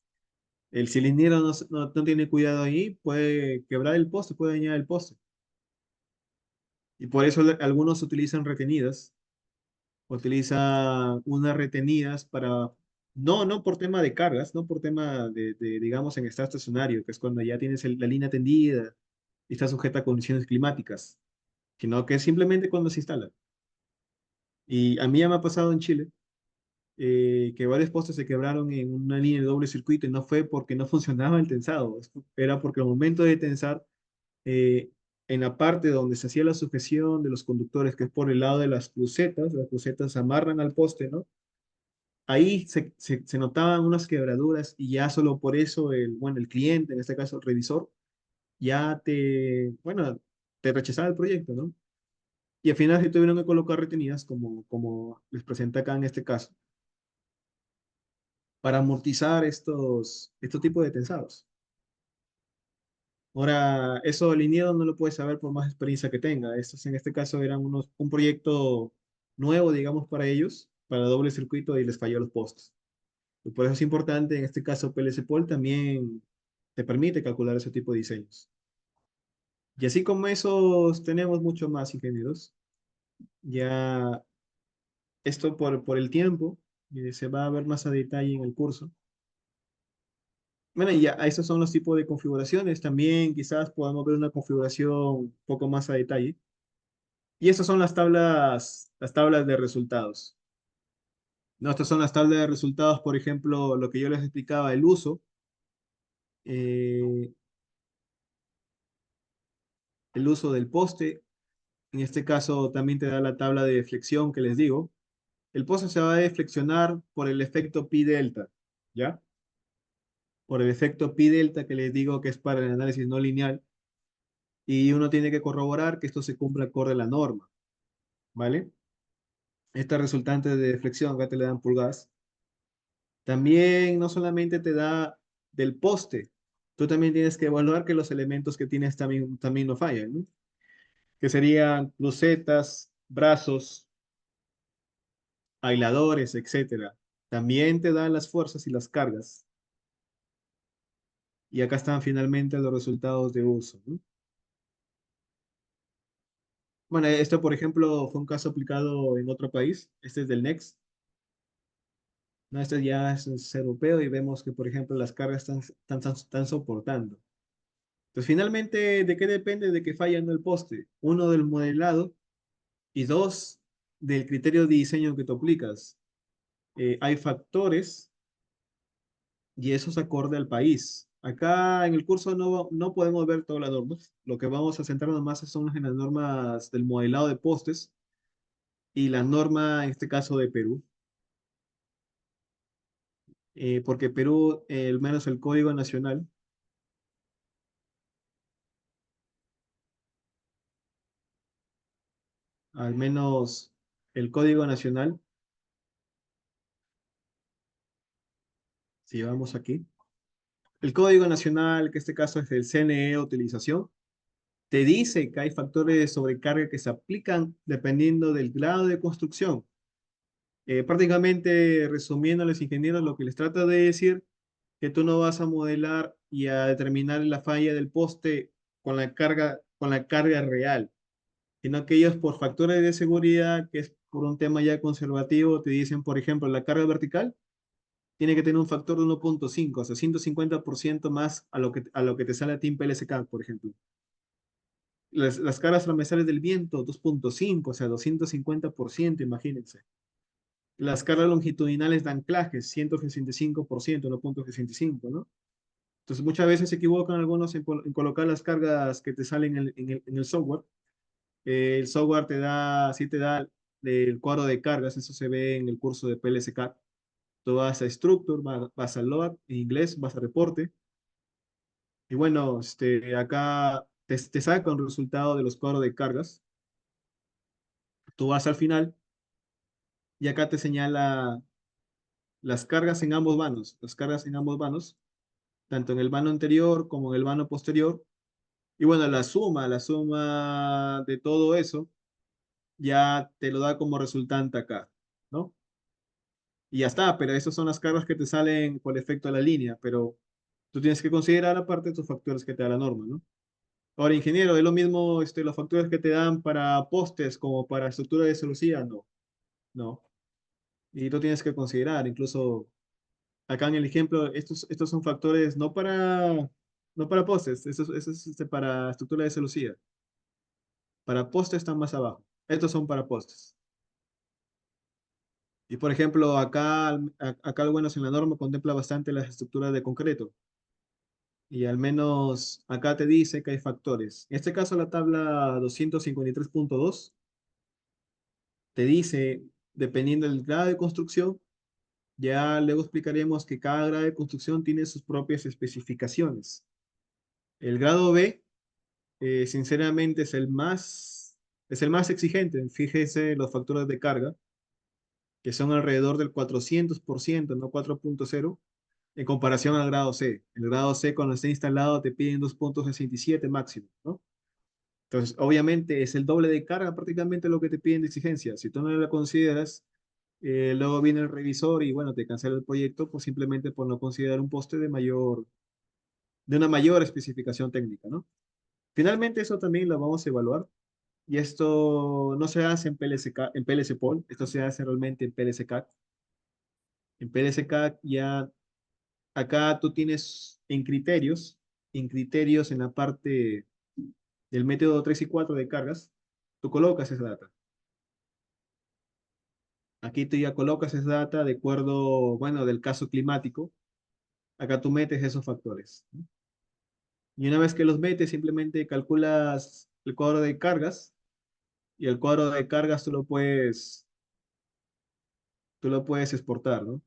el cilindro no tiene cuidado ahí, puede quebrar el poste, puede dañar el poste. Y por eso algunos utilizan retenidas, utilizan unas retenidas para, no por tema de cargas, no por tema digamos, en estado estacionario, que es cuando ya tienes la línea tendida y está sujeta a condiciones climáticas, sino que es simplemente cuando se instala. Y a mí ya me ha pasado en Chile que varios postes se quebraron en una línea de doble circuito y no fue porque no funcionaba el tensado, era porque al momento de tensar, eh, en la parte donde se hacía la sujeción de los conductores, que es por el lado de las crucetas se amarran al poste, ¿no? Ahí se notaban unas quebraduras y ya solo por eso bueno, el cliente, en este caso el revisor, ya bueno, te rechazaba el proyecto, ¿no? Y al final se tuvieron que colocar retenidas, como les presenta acá en este caso, para amortizar estos tipos de tensados. Ahora, eso el ingeniero no lo puede saber por más experiencia que tenga. Estos en este caso eran un proyecto nuevo, digamos, para ellos, para doble circuito y les falló los postes. Y por eso es importante, en este caso PLC Pol también te permite calcular ese tipo de diseños. Y así como esos tenemos mucho más ingenieros. Ya esto por el tiempo, se va a ver más a detalle en el curso. Bueno, y ya estos son los tipos de configuraciones. También quizás podamos ver una configuración un poco más a detalle. Y estas son las tablas de resultados. No, estas son las tablas de resultados, por ejemplo, lo que yo les explicaba, eh, el uso del poste. En este caso también te da la tabla de flexión que les digo. El poste se va a deflexionar por el efecto pi delta, ¿ya? Por el efecto pi delta que les digo que es para el análisis no lineal. Y uno tiene que corroborar que esto se cumpla acorde a la norma, ¿vale? Esta resultante de deflexión, acá te le dan pulgadas. También no solamente te da del poste, tú también tienes que evaluar que los elementos que tienes también no fallan, ¿no? Que serían lucetas, brazos, aisladores, etcétera. También te dan las fuerzas y las cargas. Y acá están finalmente los resultados de uso, ¿no? Bueno, esto, por ejemplo, fue un caso aplicado en otro país. Este es del Next. No, este ya es europeo y vemos que, por ejemplo, las cargas están soportando. Entonces, finalmente, ¿de qué depende de que falla en el poste? Uno, del modelado y dos, del criterio de diseño que tú aplicas. Hay factores y eso es acorde al país. Acá en el curso no podemos ver todas las normas. Lo que vamos a centrarnos más son en las normas del modelado de postes y la norma, en este caso, de Perú. Porque Perú, al menos el Código Nacional, al menos el Código Nacional, si vamos aquí, el Código Nacional, que en este caso es el CNE utilización, te dice que hay factores de sobrecarga que se aplican dependiendo del grado de construcción. Prácticamente, resumiendo a los ingenieros, lo que les trata de decir que tú no vas a modelar y a determinar la falla del poste con la carga real, sino que ellos por factores de seguridad, que es por un tema ya conservativo, te dicen, por ejemplo, la carga vertical tiene que tener un factor de 1,5, o sea, 150% más a lo que te sale a ti en PLSK, por ejemplo. Las cargas transversales del viento, 2,5, o sea, 250%, imagínense. Las cargas longitudinales de anclaje, 165%, 1,65, ¿no? Entonces, muchas veces se equivocan algunos en colocar las cargas que te salen en el software. El software sí te da el cuadro de cargas, eso se ve en el curso de PLSK. Tú vas a Structure, vas a Load, en inglés, vas a Reporte. Y bueno, acá te saca un resultado de los cuadros de cargas. Tú vas al final y acá te señala las cargas en ambos vanos, las cargas en ambos vanos, tanto en el vano anterior como en el vano posterior. Y bueno, la suma de todo eso ya te lo da como resultante acá, ¿no? Y ya está, pero esas son las cargas que te salen por efecto de la línea, pero tú tienes que considerar aparte de tus factores que te da la norma, ¿no? Ahora, ingeniero, ¿es lo mismo los factores que te dan para postes como para estructura de celosía? No, no. Y tú tienes que considerar, incluso acá en el ejemplo, estos son factores no para postes, eso es para estructura de celosía. Para postes están más abajo. Estos son para postes. Y por ejemplo, acá al menos en la norma contempla bastante las estructuras de concreto. Y al menos acá te dice que hay factores. En este caso, la tabla 253,2 te dice, dependiendo del grado de construcción, ya luego explicaremos que cada grado de construcción tiene sus propias especificaciones. El grado B, sinceramente, es el más exigente. Fíjese los factores de carga, que son alrededor del 400%, no 4,0, en comparación al grado C. El grado C, cuando esté instalado, te piden 2,67 máximo, ¿no? Entonces, obviamente, es el doble de carga prácticamente lo que te piden de exigencia. Si tú no la consideras, Luego viene el revisor y bueno, te cancela el proyecto pues simplemente por no considerar un poste de una mayor especificación técnica, ¿no? Finalmente eso también lo vamos a evaluar y esto no se hace en PLCK, en PLC Pol, esto se hace realmente en PLC CAD. En PLC CAD ya acá tú tienes en criterios en la parte del método 3 y 4 de cargas, tú colocas esa data. Aquí tú ya colocas esa data de acuerdo, bueno, del caso climático. Acá tú metes esos factores, ¿no? Y una vez que los metes, simplemente calculas el cuadro de cargas y el cuadro de cargas tú lo puedes exportar, ¿no?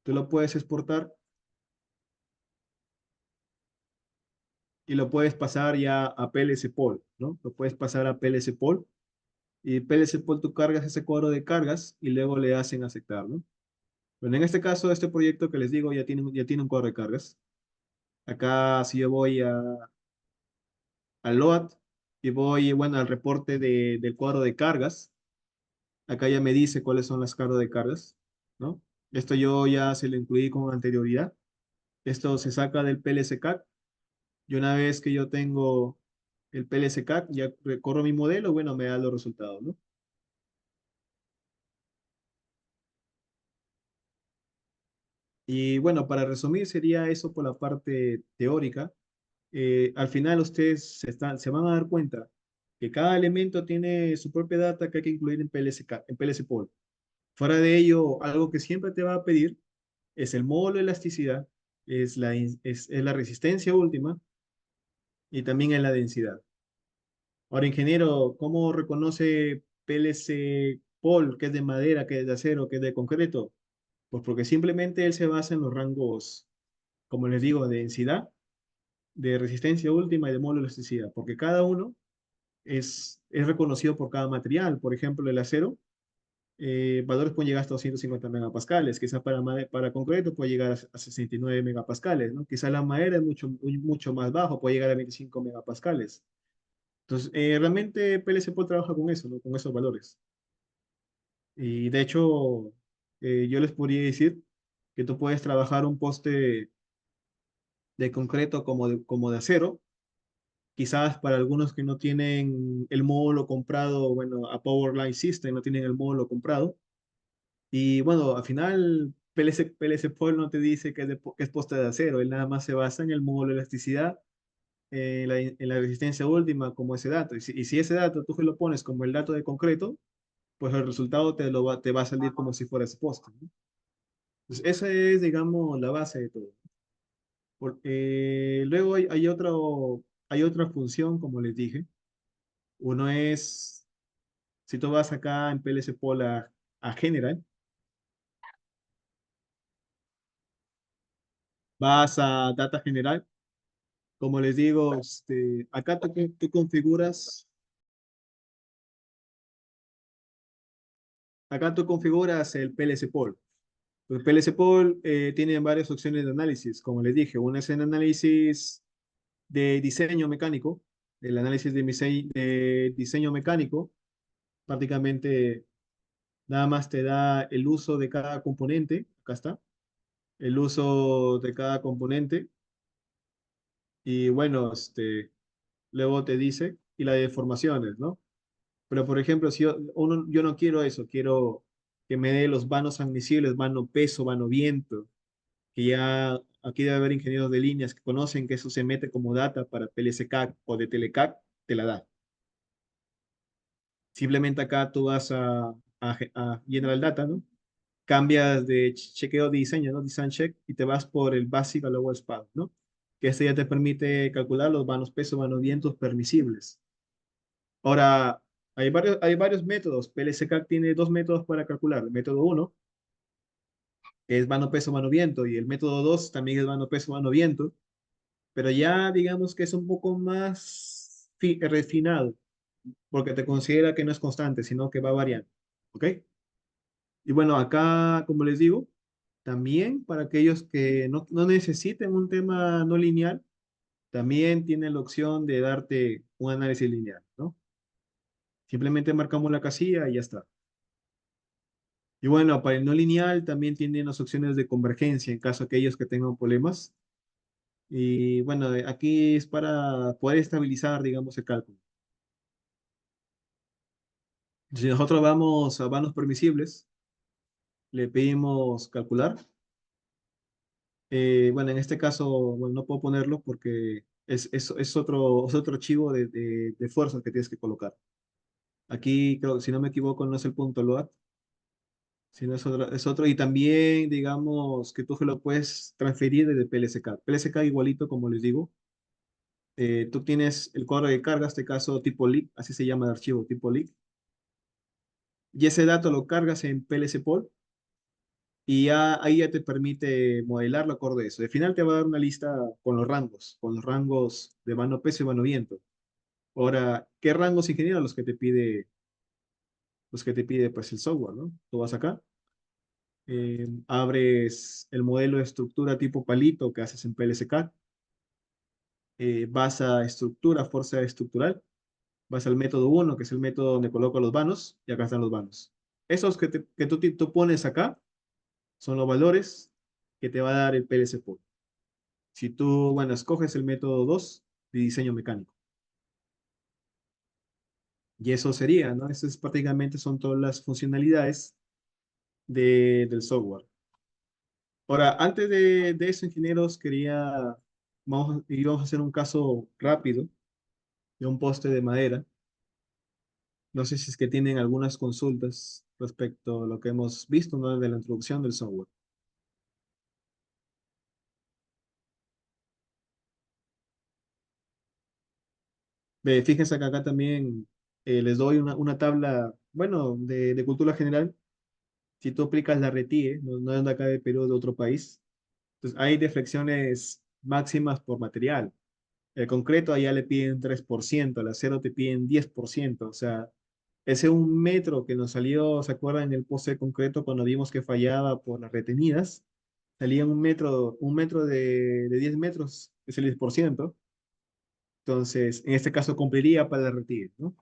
Tú lo puedes exportar y lo puedes pasar ya a PLC Pol, ¿no? Lo puedes pasar a PLC Pol y PLC Pol tú cargas ese cuadro de cargas y luego le hacen aceptar, ¿no? Bueno, en este caso, este proyecto que les digo ya tiene un cuadro de cargas. Acá si yo voy al load y voy, bueno, al reporte del cuadro de cargas, acá ya me dice cuáles son las cargas de cargas, ¿no? Esto yo ya se lo incluí con anterioridad. Esto se saca del PLC-CAD y una vez que yo tengo el PLC-CAD, ya recorro mi modelo, bueno, me da los resultados, ¿no? Y bueno, para resumir, sería eso por la parte teórica. Al final ustedes se van a dar cuenta que cada elemento tiene su propia data que hay que incluir en PLC, en PLC Pol. Fuera de ello, algo que siempre te va a pedir es el módulo de elasticidad, es la resistencia última y también es la densidad. Ahora, ingeniero, ¿cómo reconoce PLC Pol, que es de madera, que es de acero, que es de concreto? Pues porque simplemente él se basa en los rangos, como les digo, de densidad, de resistencia última y de módulo de elasticidad, porque cada uno es reconocido por cada material. Por ejemplo, el acero, valores pueden llegar hasta 250 megapascales, quizá para concreto puede llegar a 69 megapascales, ¿no? Quizá la madera es mucho más bajo, puede llegar a 25 megapascales. Entonces, realmente PLC puede trabajar con eso, ¿no? Con esos valores. Y de hecho, yo les podría decir que tú puedes trabajar un poste de concreto como de acero. Quizás para algunos que no tienen el módulo comprado, bueno, a Powerline System no tienen el módulo comprado. Y bueno, al final PLC Paul no te dice que es poste de acero, él nada más se basa en el módulo de elasticidad, en la resistencia última como ese dato. Y si ese dato tú que lo pones como el dato de concreto, pues el resultado te va a salir como si fuera ese poste, ¿no? Pues esa es, digamos, la base de todo. Luego hay otra función, como les dije. Uno es, si tú vas acá en PLC Pol a General, vas a Data General, como les digo, acá tú configuras el PLC Pol. El PLC Pol tiene varias opciones de análisis, como les dije, una es el análisis de diseño mecánico, el análisis de diseño mecánico, prácticamente nada más te da el uso de cada componente, acá está, el uso de cada componente, y bueno, luego te dice, y las deformaciones, ¿no? Pero por ejemplo, si yo no quiero eso, quiero que me dé los vanos admisibles, vano peso, vano viento, que ya aquí debe haber ingenieros de líneas que conocen que eso se mete como data para PLC-CAD o de Telecac, te la da. Simplemente acá tú vas a General Data, ¿no? Cambias de chequeo de diseño, ¿no? Design check, y te vas por el Basic Allowable Span, ¿no? Que este ya te permite calcular los vanos peso, vanos vientos permisibles. Ahora, hay varios métodos. PLCCAD tiene dos métodos para calcular. El método uno es mano peso, mano viento, y el método 2 también es mano peso, mano viento, pero ya digamos que es un poco más refinado, porque te considera que no es constante, sino que va variando. ¿Ok? Y bueno, acá, como les digo, también para aquellos que no necesiten un tema no lineal, también tiene la opción de darte un análisis lineal, ¿no? Simplemente marcamos la casilla y ya está. Y bueno, para el no lineal también tiene las opciones de convergencia en caso de aquellos que tengan problemas. Y bueno, aquí es para poder estabilizar, digamos, el cálculo. Si nosotros vamos a vanos permisibles, le pedimos calcular. Bueno, en este caso, bueno, no puedo ponerlo porque es otro archivo de fuerzas que tienes que colocar. Aquí, creo, si no me equivoco, no es el punto load, sino es otro. Y también, digamos, que tú se lo puedes transferir desde PLSK. PLSK igualito, como les digo. Tú tienes el cuadro de carga, en este caso tipo lib, así se llama el archivo, tipo lib. Y ese dato lo cargas en PLSPOL y ya, ahí ya te permite modelarlo acorde a eso. Al final te va a dar una lista con los rangos de mano peso y mano viento. Ahora, ¿qué rangos ingeniero? Los que te pide pues el software, ¿no? Tú vas acá, abres el modelo de estructura tipo palito que haces en PLSK, vas a estructura, fuerza estructural, vas al método uno que es el método donde coloco los vanos, y acá están los vanos. Esos que tú pones acá son los valores que te va a dar el PLC Pool. Si tú, bueno, escoges el método 2 de diseño mecánico. Y eso sería, ¿no? Eso es prácticamente son todas las funcionalidades del software. Ahora, antes de eso, ingenieros, íbamos a hacer un caso rápido de un poste de madera. No sé si es que tienen algunas consultas respecto a lo que hemos visto, ¿no? De la introducción del software. Ve, fíjense que acá también les doy una tabla, bueno, de cultura general. Si tú aplicas la RETIE, no es de acá de Perú, de otro país, entonces hay deflexiones máximas por material. El concreto allá le piden 3%, el acero te piden 10%. O sea, ese 1 metro que nos salió, ¿se acuerdan en el poste de concreto cuando vimos que fallaba por las retenidas? Salía 1 metro de 10 metros, es el 10%. Entonces, en este caso cumpliría para la retiro, ¿no?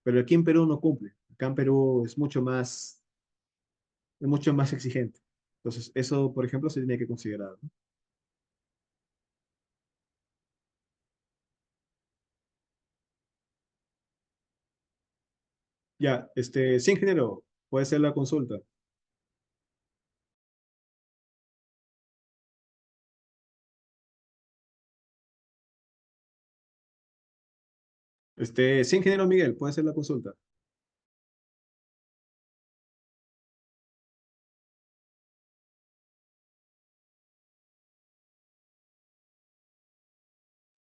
Pero aquí en Perú no cumple. Acá en Perú es mucho más exigente. Entonces, eso, por ejemplo, se tiene que considerar, ¿no? Ya, sí, ingeniero, puede ser la consulta. Sí, ingeniero Miguel, puede ser la consulta.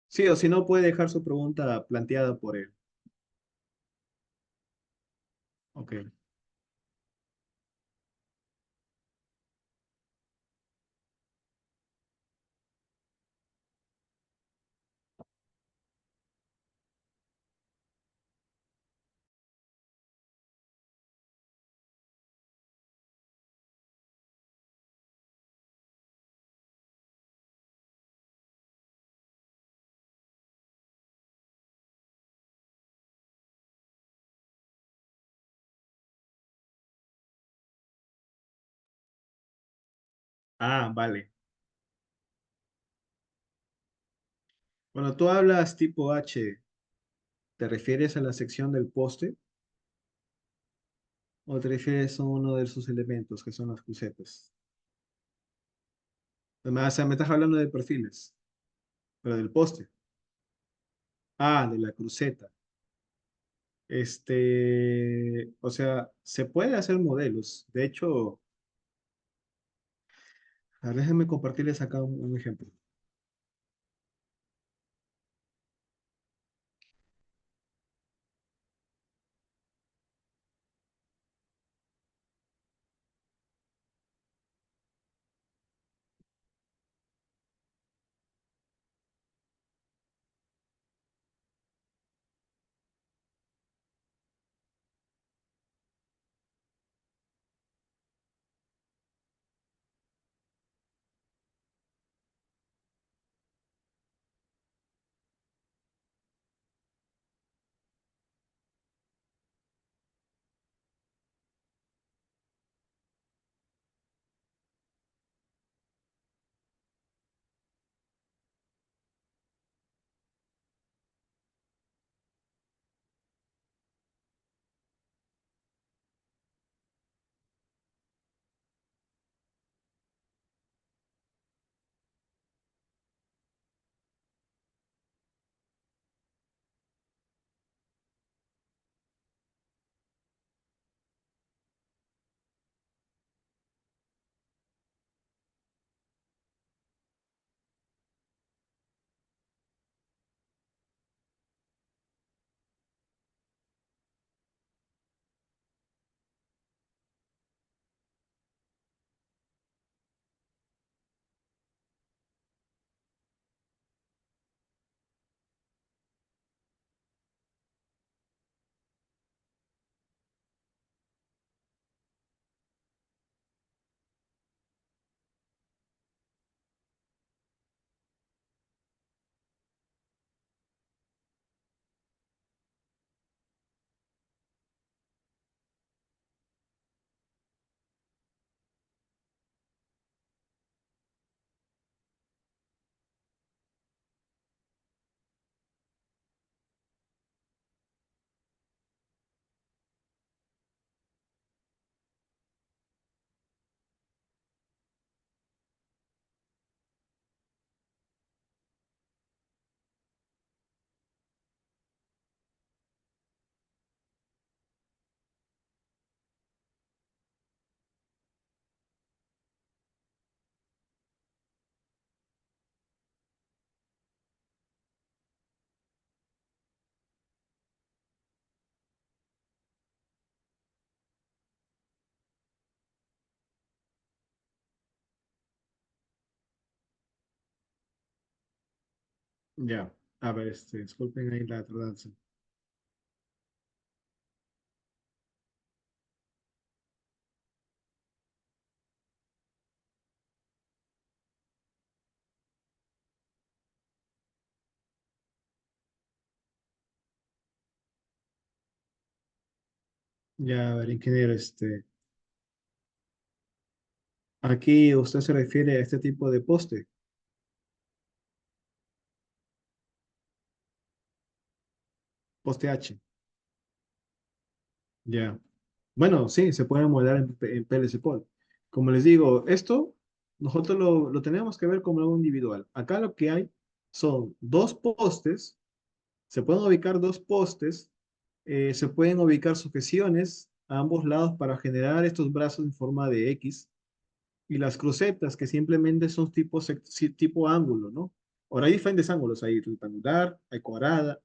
Sí, o si no, puede dejar su pregunta planteada por él. Ok. Ah, vale. Cuando tú hablas tipo H, ¿te refieres a la sección del poste o te refieres a uno de sus elementos, que son las crucetas? O sea, me estás hablando de perfiles, pero del poste. Ah, de la cruceta. O sea, se puede hacer modelos. De hecho, a ver, déjenme compartirles acá un ejemplo. Ya, a ver, disculpen ahí la tardanza. Ya, a ver, ingeniero, aquí usted se refiere a este tipo de poste, poste H. Ya. Bueno, sí, se puede modelar en PLC Pod. Como les digo, esto nosotros lo tenemos que ver como algo individual. Acá lo que hay son dos postes, se pueden ubicar dos postes, se pueden ubicar sujeciones a ambos lados para generar estos brazos en forma de X y las crucetas que simplemente son tipo ángulo, ¿no? Ahora hay diferentes ángulos, hay rectangular, hay cuadrada,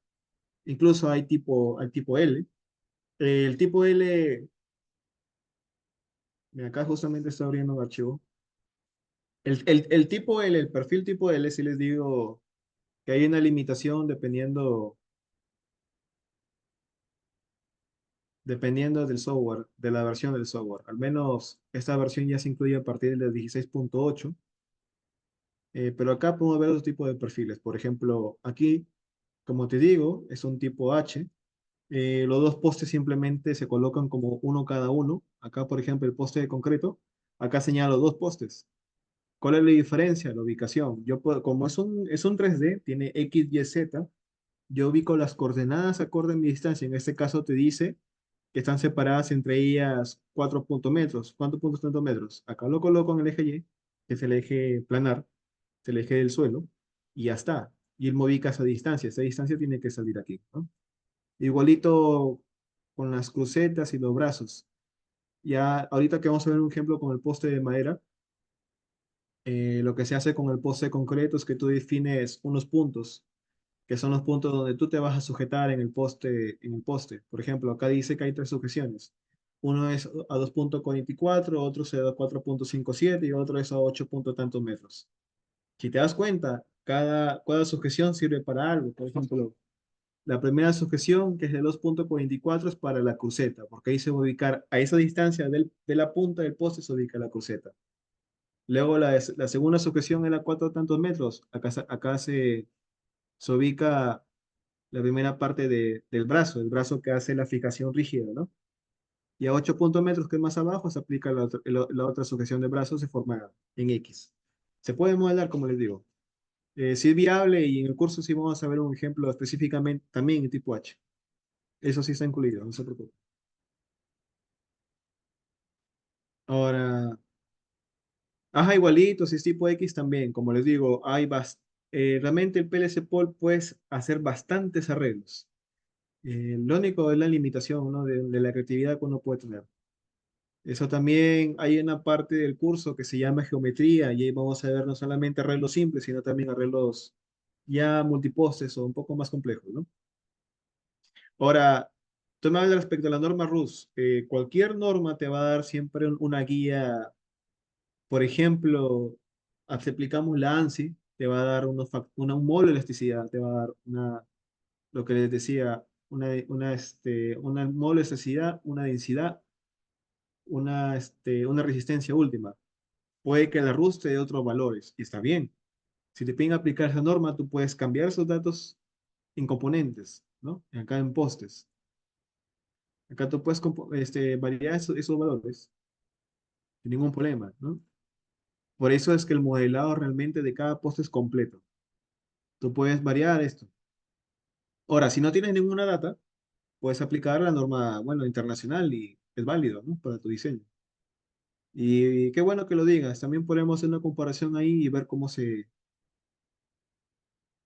incluso hay tipo L. El tipo L, mira, acá justamente está abriendo un archivo. El tipo L, el perfil tipo L, si les digo que hay una limitación dependiendo del software, de la versión del software. Al menos esta versión ya se incluye a partir del 16.8, pero acá podemos ver otro tipo de perfiles. Por ejemplo, aquí, como te digo, es un tipo H. Los dos postes simplemente se colocan como uno cada uno. Acá, por ejemplo, el poste de concreto, acá señalo dos postes. ¿Cuál es la diferencia? La ubicación. Como es un 3D, tiene X, Y, Z, yo ubico las coordenadas acorde a mi distancia. En este caso te dice que están separadas entre ellas 4 puntos metros. ¿Cuántos puntos tantos metros? Acá lo coloco en el eje Y, que es el eje planar, es el eje del suelo, y ya está. Y él me ubica esa distancia. Esa distancia tiene que salir aquí, ¿no? Igualito con las crucetas y los brazos. Ya ahorita que vamos a ver un ejemplo con el poste de madera, lo que se hace con el poste concreto es que tú defines unos puntos, que son los puntos donde tú te vas a sujetar en el poste, en el poste. Por ejemplo, acá dice que hay tres sujeciones. Uno es a 2.44, otro es a 4.57 y otro es a 8 punto tantos metros. Si te das cuenta, cada sujeción sirve para algo. Por ejemplo, la primera sujeción, que es de 2.44, es para la cruceta, porque ahí se va a ubicar, a esa distancia de la punta del poste se ubica la cruceta. Luego la segunda sujeción es a 4 tantos metros. Acá se ubica la primera parte del brazo, el brazo que hace la fijación rígida, ¿no? Y a 8 puntos metros, que es más abajo, se aplica la otra sujeción de brazos, se forma en X. Se puede modelar, como les digo. Si es viable y en el curso sí vamos a ver un ejemplo específicamente también en tipo H. Eso sí está incluido, no se preocupe. Ahora, ajá, igualito, si es tipo X también, como les digo, realmente el PLC Pol puedes hacer bastantes arreglos. Lo único es la limitación, ¿no? de la creatividad que uno puede tener. Eso también hay una parte del curso que se llama geometría y ahí vamos a ver no solamente arreglos simples, sino también arreglos ya multipostes o un poco más complejos, ¿no? Ahora, tú me hablas respecto a la norma RUS. Cualquier norma te va a dar siempre una guía. Por ejemplo, si aplicamos la ANSI, te va a dar un módulo de elasticidad, te va a dar lo que les decía, una módulo de elasticidad, una densidad, una resistencia última. Puede que la RUS te dé otros valores, y está bien. Si te piden aplicar esa norma, tú puedes cambiar esos datos en componentes, ¿no? Acá en postes. Acá tú puedes variar esos valores sin ningún problema, ¿no? Por eso es que el modelado realmente de cada poste es completo. Tú puedes variar esto. Ahora, si no tienes ninguna data, puedes aplicar la norma, bueno, internacional y es válido, ¿no? Para tu diseño. Y qué bueno que lo digas. También podemos hacer una comparación ahí y ver cómo se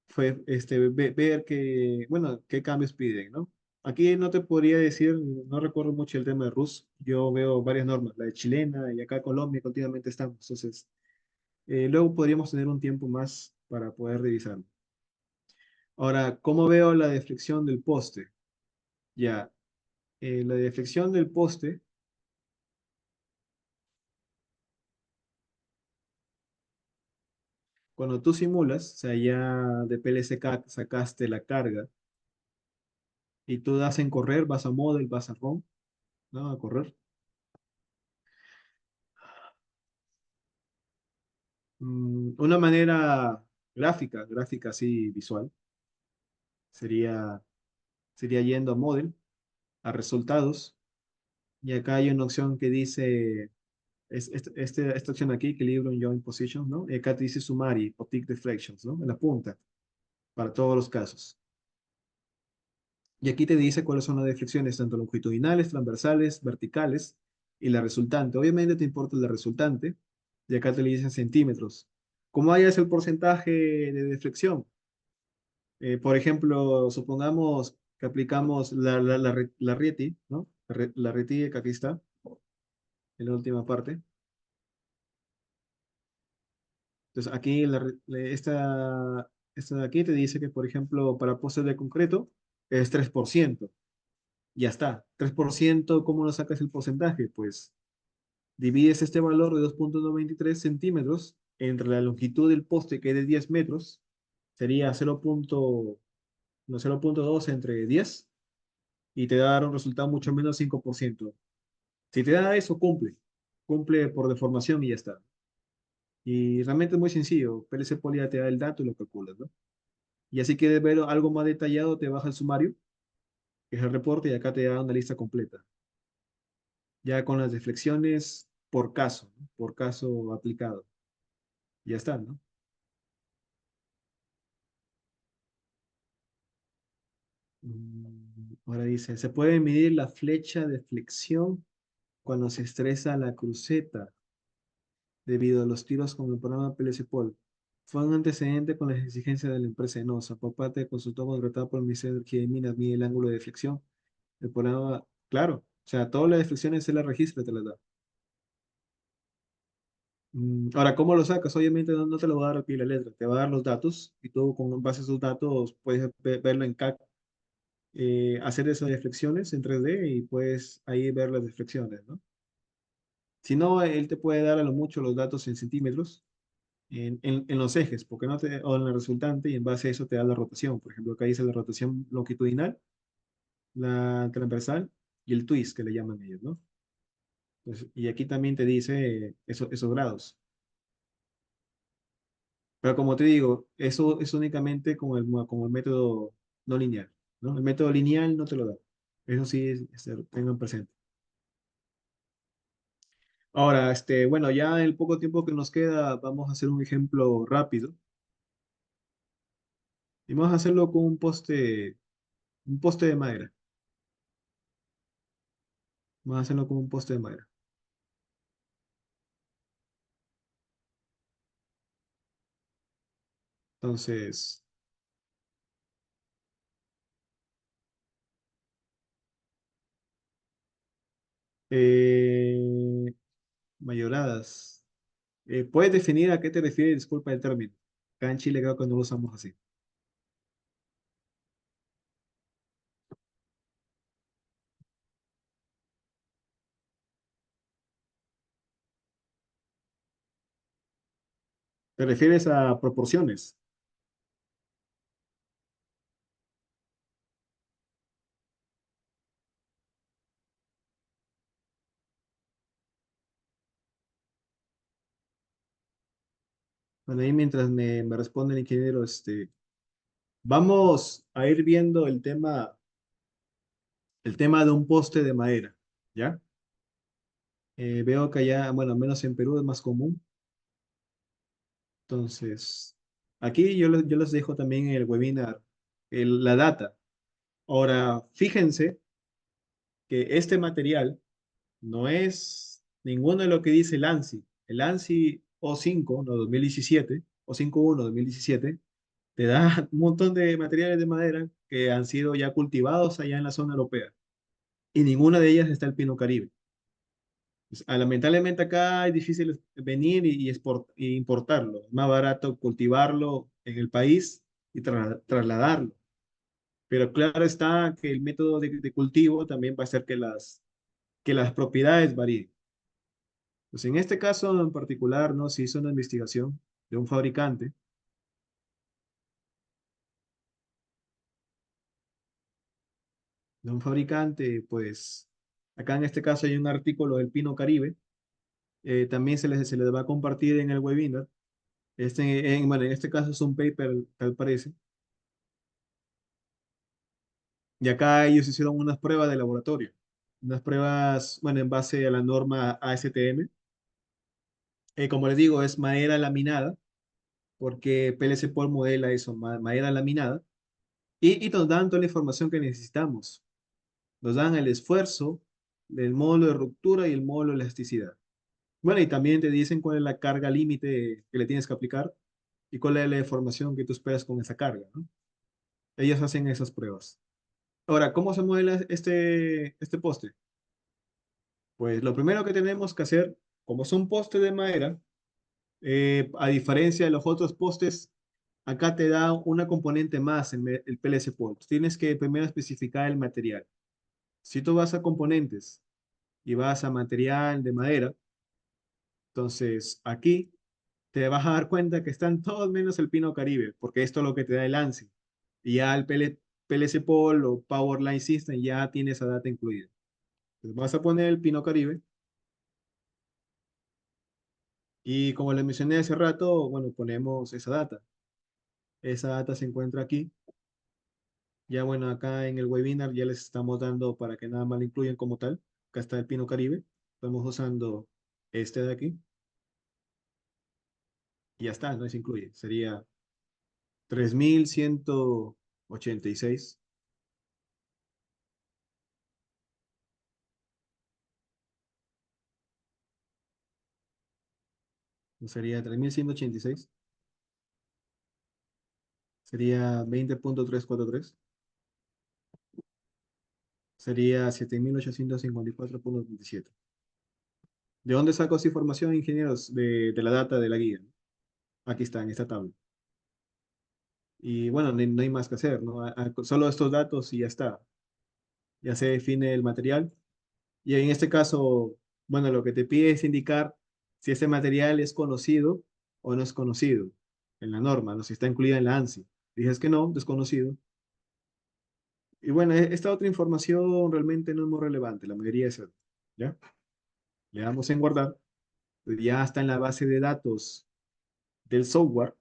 fue, ver qué, bueno, qué cambios piden, ¿no? Aquí no te podría decir, no recuerdo mucho el tema de RUS. Yo veo varias normas, la de chilena y acá Colombia continuamente estamos. Entonces, luego podríamos tener un tiempo más para poder revisarlo. Ahora, ¿cómo veo la deflexión del poste? Ya, la deflexión del poste, Cuando tú simulas, o sea, ya de PLC sacaste la carga y tú das en correr, vas a model, vas a ROM, ¿no? A correr. Una manera gráfica así visual, sería, sería yendo a model, a resultados, y acá hay una opción que dice, esta opción aquí, Equilibrium Joint Positions, ¿no? Y acá te dice Summary, Optic Deflections, ¿no? En la punta, para todos los casos. Y aquí te dice cuáles son las deflexiones, tanto longitudinales, transversales, verticales y la resultante. Obviamente te importa la resultante, y acá te le dicen centímetros. ¿Cómo hayas el porcentaje de deflexión? Por ejemplo, supongamos que aplicamos la RIETI, ¿no? La RIETI que aquí está, en la última parte. Entonces, aquí esta de aquí te dice que, por ejemplo, para postes de concreto es 3%. Ya está. 3%, ¿cómo lo sacas el porcentaje? Pues divides este valor de 2,93 centímetros entre la longitud del poste, que es de 10 metros, sería 0,2 entre 10, y te da un resultado mucho menos 5%. Si te da eso, cumple por deformación y ya está. Y realmente es muy sencillo. PLC Poly ya te da el dato y lo calculas, ¿no? Y así quieres ver algo más detallado, te baja el sumario, que es el reporte, y acá te da una lista completa. Ya con las deflexiones por caso, ¿no? Por caso aplicado. Ya está, ¿no? Ahora dice, se puede medir la flecha de flexión cuando se estresa la cruceta debido a los tiros con el programa PLC-POL. Fue un antecedente con las exigencias de la empresa Enosa. Por parte de consultor contratado por el Ministerio de Energía y Minas, mide el ángulo de flexión. El programa, claro, o sea, todas las deflexiones se las registra, te las da. Ahora, ¿cómo lo sacas? Obviamente no te lo va a dar al pie de la letra, te va a dar los datos y tú con base a esos datos puedes verlo en CAD, hacer esas deflexiones en 3D y puedes ahí ver las deflexiones, ¿no? Si no, él te puede dar a lo mucho los datos en centímetros, en los ejes, porque no te, o en la resultante, y en base a eso te da la rotación. Por ejemplo, acá dice la rotación longitudinal, la transversal y el twist, que le llaman ellos, ¿no? Y aquí también te dice esos grados. Pero como te digo, eso es únicamente con el método no lineal, ¿no? El método lineal no te lo da. Eso sí, tengan presente. Ahora, bueno, ya en el poco tiempo que nos queda, vamos a hacer un ejemplo rápido. Y vamos a hacerlo con un poste de madera. Vamos a hacerlo con un poste de madera. Entonces, eh, mayoradas. ¿Puedes definir a qué te refieres? Disculpa el término. Acá en Chile creo que no lo usamos así. ¿Te refieres a proporciones? Bueno, ahí mientras me responde el ingeniero, vamos a ir viendo el tema de un poste de madera, ¿ya? Veo que allá, bueno, al menos en Perú es más común. Entonces, aquí yo les dejo también en el webinar la data. Ahora, fíjense que este material no es ninguno de lo que dice el ANSI. El ANSI O5, no, 2017, O51, 2017, te da un montón de materiales de madera que han sido ya cultivados allá en la zona europea. Y ninguna de ellas está el pino caribe. Pues, lamentablemente acá es difícil venir y importarlo. Es más barato cultivarlo en el país y trasladarlo. Pero claro está que el método de cultivo también va a hacer que las propiedades varíen. Pues en este caso en particular, ¿no? Se hizo una investigación de un fabricante de un fabricante, pues acá en este caso hay un artículo del Pino Caribe, también se les va a compartir en el webinar. Bueno, en este caso es un paper, tal parece, y acá ellos hicieron unas pruebas de laboratorio, unas pruebas, bueno, en base a la norma ASTM. Como les digo, es madera laminada, porque PLC Pol modela eso, madera laminada, y nos dan toda la información que necesitamos. Nos dan el esfuerzo, el módulo de ruptura y el módulo de elasticidad. Bueno, y también te dicen cuál es la carga límite que le tienes que aplicar y cuál es la información que tú esperas con esa carga, ¿no? Ellos hacen esas pruebas. Ahora, ¿cómo se modela este poste? Pues lo primero que tenemos que hacer, como es un poste de madera, a diferencia de los otros postes, acá te da una componente más en el PLC Port. Tienes que primero especificar el material. Si tú vas a componentes y vas a material de madera, entonces aquí te vas a dar cuenta que están todos menos el pino caribe, porque esto es lo que te da el ANSI. Y ya el PLC Pol o Powerline System ya tiene esa data incluida. Entonces vas a poner el pino caribe y como les mencioné hace rato, bueno, ponemos esa data. Esa data se encuentra aquí. Ya bueno, acá en el webinar ya les estamos dando para que nada más lo incluyan como tal. Acá está el pino caribe. Estamos usando este de aquí. Y ya está, no se incluye. Sería 3186. No sería 3186. Sería 20.343. Sería 7854.27. ¿De dónde saco esa información, ingenieros? De la data de la guía. Aquí está, en esta tabla. Y bueno, no hay más que hacer, ¿no? Solo estos datos y ya está. Ya se define el material. Y en este caso, bueno, lo que te pide es indicar si ese material es conocido o no es conocido en la norma, ¿no? Si está incluida en la ANSI. Dices que no, desconocido. Y bueno, esta otra información realmente no es muy relevante, la mayoría es, ¿ya? Le damos en guardar, pues ya está en la base de datos del software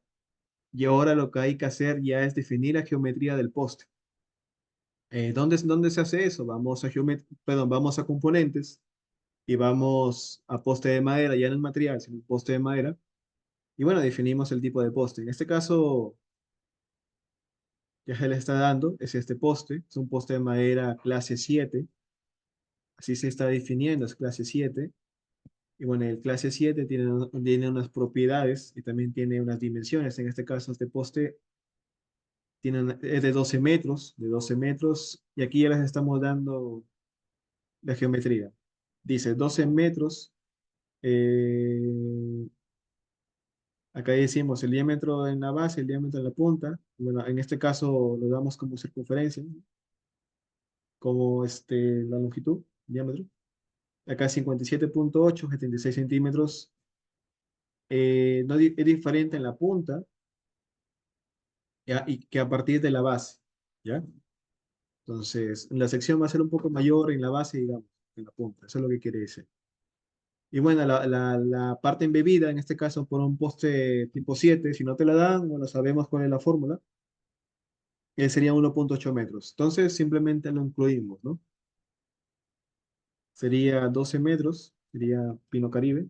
y ahora lo que hay que hacer ya es definir la geometría del poste. ¿Dónde se hace eso? Vamos a componentes y vamos a poste de madera, ya no el material, sino el poste de madera. Y bueno, definimos el tipo de poste. En este caso, ya se le está dando, es este poste, es un poste de madera clase 7, así se está definiendo, es clase 7. Y bueno, el clase 7 tiene unas propiedades y también tiene unas dimensiones. En este caso, este poste es de 12 metros, y aquí ya les estamos dando la geometría. Dice 12 metros. eh, Acá decimos el diámetro en la base, el diámetro en la punta. Bueno, en este caso lo damos como circunferencia, ¿no? Como la longitud, diámetro. Acá 57.8, 76 centímetros. No, es diferente en la punta, ¿ya? Y que a partir de la base, ¿ya? Entonces, la sección va a ser un poco mayor en la base, digamos, que en la punta. Eso es lo que quiere decir. Y bueno, la parte embebida, en este caso por un poste tipo 7, si no te la dan, bueno, sabemos cuál es la fórmula, sería 1.8 metros. Entonces, simplemente lo incluimos, ¿no? Sería 12 metros, sería Pino Caribe.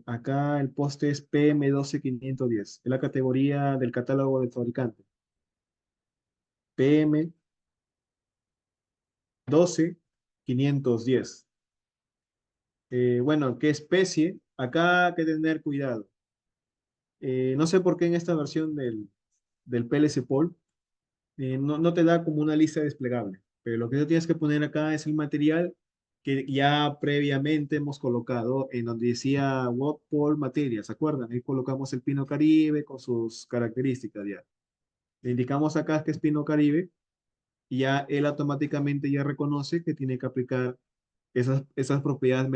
Acá el poste es PM12510, es la categoría del catálogo del fabricante. PM12510. Bueno, ¿qué especie? Acá hay que tener cuidado. No sé por qué en esta versión del PLC Pol no te da como una lista desplegable, pero lo que tú tienes que poner acá es el material que ya previamente hemos colocado en donde decía What Pole Material, ¿se acuerdan? Ahí colocamos el Pino Caribe con sus características ya. Le indicamos acá que es Pino Caribe y ya él automáticamente ya reconoce que tiene que aplicar esas propiedades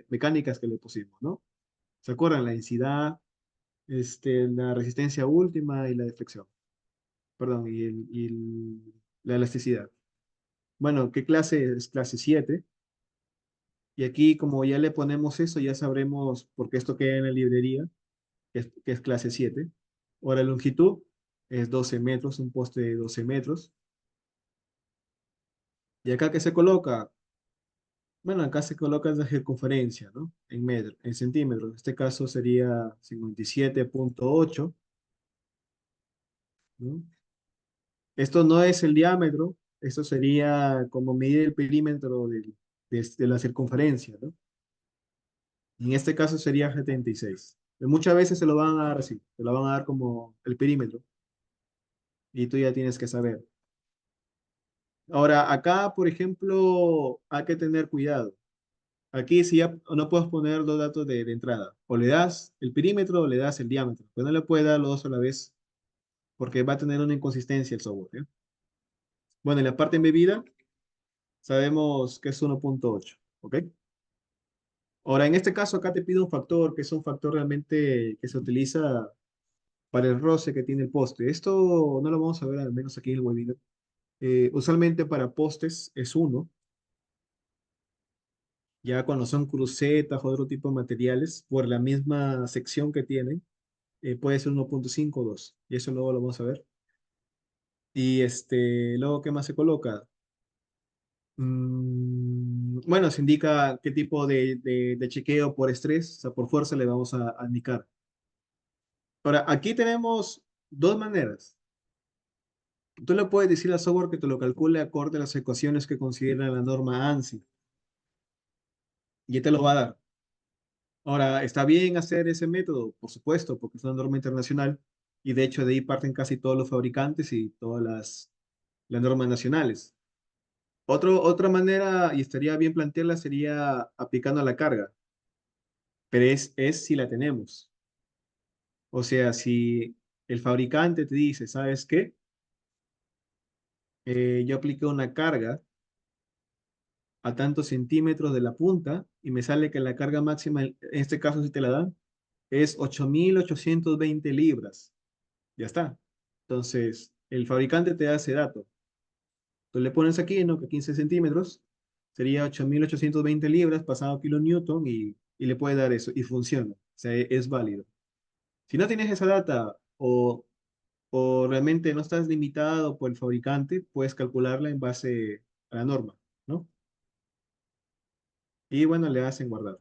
mecánicas que le pusimos, ¿no? ¿Se acuerdan? La densidad, la resistencia última y la deflexión. Perdón, la elasticidad. Bueno, ¿qué clase es? Clase 7. Y aquí, como ya le ponemos eso, ya sabremos, porque esto queda en la librería, que es clase 7. Ahora, la longitud es 12 metros, un poste de 12 metros. Y acá que se coloca, bueno, acá se coloca la circunferencia, ¿no? En metros, en centímetros. En este caso sería 57,8, ¿no? Esto no es el diámetro, esto sería como medir el perímetro de la circunferencia, ¿no? En este caso sería 76. Muchas veces se lo van a dar así, te lo van a dar como el perímetro y tú ya tienes que saber. Ahora, acá, por ejemplo, hay que tener cuidado. Aquí si ya no puedes poner los datos de entrada. O le das el perímetro o le das el diámetro. Pero no le puedes dar los dos a la vez porque va a tener una inconsistencia el software, ¿eh? Bueno, en la parte embebida sabemos que es 1,8, ¿ok? Ahora, en este caso, acá te pido un factor, que es un factor realmente que se utiliza para el roce que tiene el poste. Esto no lo vamos a ver, al menos aquí en el webinar. Usualmente para postes es uno, ya cuando son crucetas o otro tipo de materiales, por la misma sección que tienen, puede ser 1,5 o 2, y eso luego lo vamos a ver. Y luego, ¿qué más se coloca? Bueno, se indica qué tipo de chequeo por estrés, o sea, por fuerza le vamos a indicar. Ahora, aquí tenemos dos maneras. Tú le puedes decir al software que te lo calcule acorde a las ecuaciones que considera la norma ANSI, y él te lo va a dar. Ahora, ¿está bien hacer ese método? Por supuesto, porque es una norma internacional, y de hecho de ahí parten casi todos los fabricantes y todas las normas nacionales. Otra manera, y estaría bien plantearla, sería aplicando la carga, pero es si la tenemos. O sea, si el fabricante te dice, ¿sabes qué? Yo apliqué una carga a tantos centímetros de la punta y me sale que la carga máxima, en este caso si te la dan, es 8.820 libras. Ya está. Entonces, el fabricante te da ese dato. Tú le pones aquí, ¿no? Que 15 centímetros sería 8.820 libras pasado kilonewton y le puede dar eso y funciona. O sea, es válido. Si no tienes esa data o realmente no estás limitado por el fabricante, puedes calcularla en base a la norma, ¿no? Y bueno, le hacen guardar.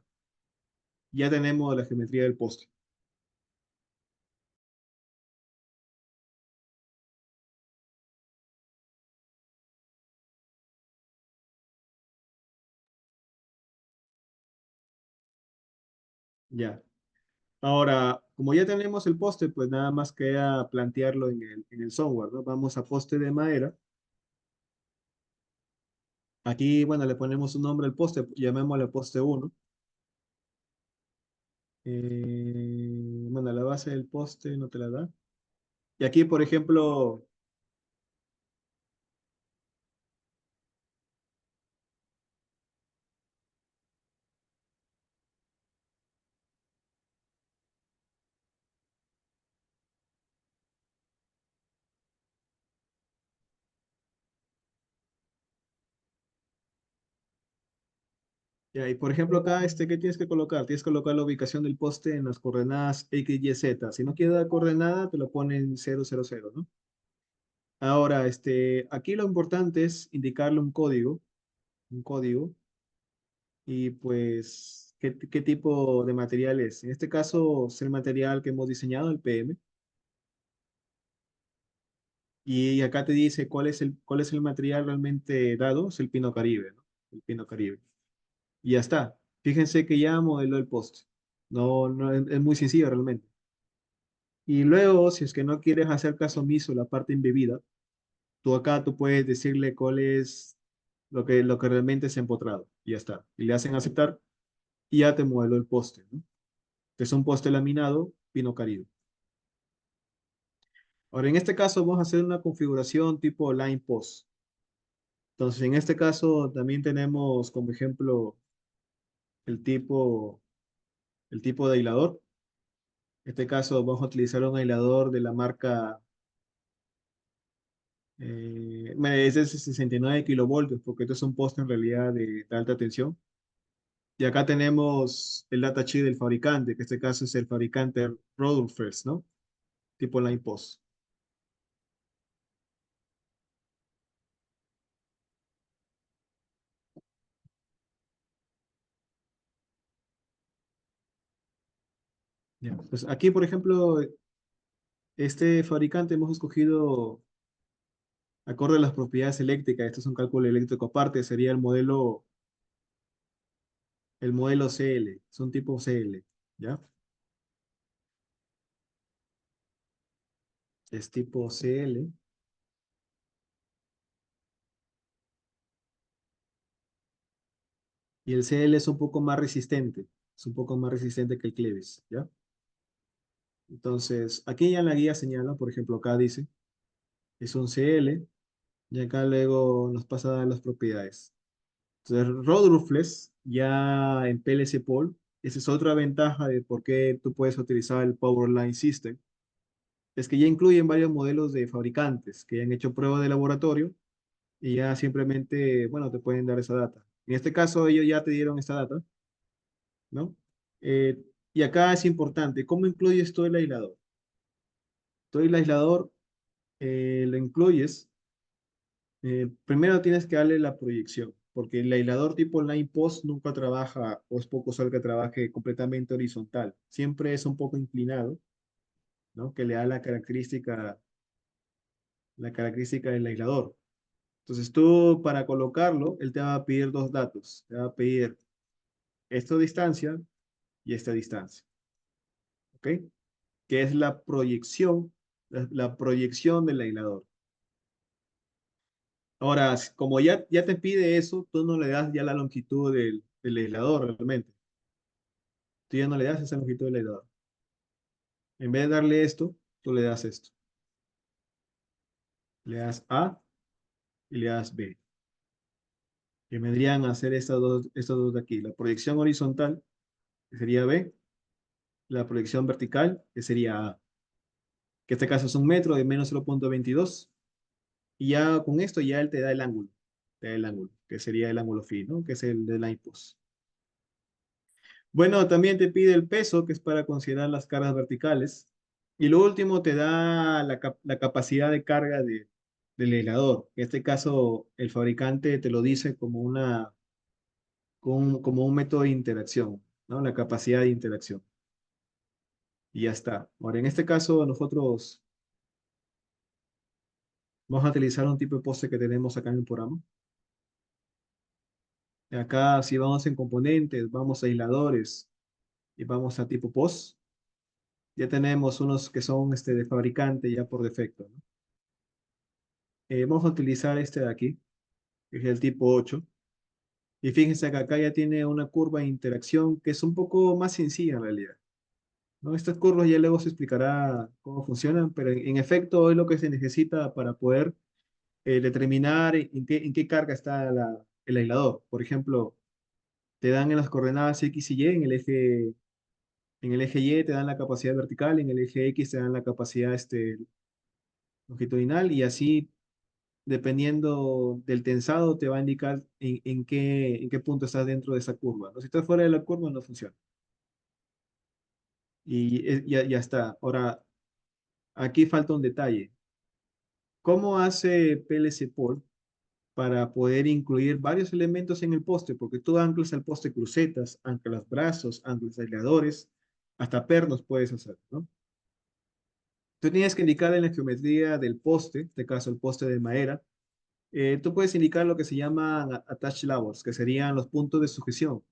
Ya tenemos la geometría del poste. Ya. Ahora, como ya tenemos el poste, pues nada más queda plantearlo en el software, ¿no? Vamos a poste de madera. Aquí, bueno, le ponemos un nombre al poste, llamémosle poste uno. Bueno, la base del poste no te la da. Y aquí, por ejemplo, ya, y por ejemplo acá, ¿qué tienes que colocar? Tienes que colocar la ubicación del poste en las coordenadas X, Y, Z. Si no quieres dar coordenada, te lo ponen 000, ¿no? Ahora, aquí lo importante es indicarle un código, y pues, ¿qué tipo de material es? En este caso, es el material que hemos diseñado, el PM, y acá te dice cuál es el material realmente dado, es el pino Caribe, ¿no? El pino Caribe. Y ya está. Fíjense que ya modeló el poste. No, no, es muy sencillo realmente. Y luego, si es que no quieres hacer caso omiso a la parte embebida, tú puedes decirle cuál es lo que realmente es empotrado. Y ya está. Y le hacen aceptar y ya te modeló el poste, ¿no? Que es un poste laminado pino Caribe. Ahora, en este caso vamos a hacer una configuración tipo line post. Entonces, en este caso también tenemos como ejemplo el tipo, el tipo de aislador. En este caso vamos a utilizar un aislador de la marca Es de 69 kilovoltios, porque esto es un poste en realidad de alta tensión. Y acá tenemos el datasheet del fabricante, que en este caso es el fabricante Rutherford, ¿no? Tipo Line Post. Ya. Pues aquí, por ejemplo, este fabricante hemos escogido, acorde a las propiedades eléctricas, esto es un cálculo eléctrico aparte, sería el modelo CL, es un tipo CL, ¿ya? Es tipo CL, y el CL es un poco más resistente, es un poco más resistente que el Clevis, ¿ya? Entonces, aquí ya en la guía señala, por ejemplo, acá dice, es un CL, y acá luego nos pasa a dar las propiedades. Entonces, Road ya en PLC Pole, esa es otra ventaja de por qué tú puedes utilizar el Power Line System, es que ya incluyen varios modelos de fabricantes que ya han hecho pruebas de laboratorio y ya simplemente, bueno, te pueden dar esa data. En este caso, ellos ya te dieron esta data, ¿no? Eh, y acá es importante, ¿cómo incluyes todo el aislador? Todo el aislador lo incluyes, primero tienes que darle la proyección, porque el aislador tipo Line Post nunca trabaja, o es poco usual que trabaje completamente horizontal, siempre es un poco inclinado, ¿no? Que le da la característica del aislador. Entonces tú para colocarlo, él te va a pedir dos datos, te va a pedir esta distancia y esta distancia, ¿ok? Que es la proyección, la proyección del aislador. Ahora, como ya te pide eso, tú no le das ya la longitud del aislador realmente. Tú ya no le das esa longitud del aislador. En vez de darle esto, tú le das esto. Le das A y le das B. Que vendrían a ser estas dos de aquí. La proyección horizontal, que sería B. La proyección vertical, que sería A. Que en este caso es un metro de menos 0,22. Y ya con esto ya él te da el ángulo. Te da el ángulo, que sería el ángulo phi, ¿no? Que es el de la IPOS. Bueno, también te pide el peso, que es para considerar las cargas verticales. Y lo último te da la capacidad de carga del aislador. En este caso, el fabricante te lo dice como como un método de interacción, ¿no? La capacidad de interacción. Y ya está. Ahora, en este caso, nosotros vamos a utilizar un tipo de poste que tenemos acá en el programa. Acá, si vamos en componentes, vamos a aisladores y vamos a tipo post, ya tenemos unos que son de fabricante ya por defecto, ¿no? Vamos a utilizar este de aquí, que es el tipo 8. Y fíjense que acá ya tiene una curva de interacción que es un poco más sencilla en realidad, ¿no? Estas curvas ya luego se explicará cómo funcionan, pero en efecto es lo que se necesita para poder determinar en qué carga está el aislador. Por ejemplo, te dan en las coordenadas X y Y, en el eje Y te dan la capacidad vertical, en el eje X te dan la capacidad longitudinal y así, dependiendo del tensado, te va a indicar en qué punto estás dentro de esa curva, ¿no? Si estás fuera de la curva, no funciona. Y ya está. Ahora, aquí falta un detalle. ¿Cómo hace PLC Port para poder incluir varios elementos en el poste? Porque tú anclas al poste crucetas, anclas brazos, anclas aisladores, hasta pernos puedes hacer, ¿no? Tú tienes que indicar en la geometría del poste, en este caso el poste de madera, tú puedes indicar lo que se llaman attach labels, que serían los puntos de sujeción.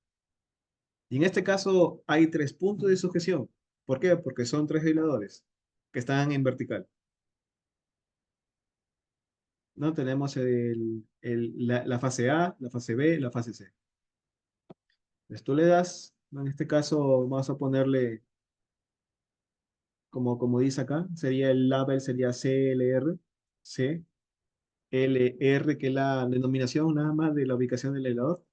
Y en este caso hay tres puntos de sujeción. ¿Por qué? Porque son tres aisladores que están en vertical. ¿No? Tenemos la fase A, la fase B, la fase C. Entonces tú le das, ¿no? En este caso vamos a ponerle, como dice acá, sería el label, sería CLR, CLR, que es la denominación nada más de la ubicación del aislador.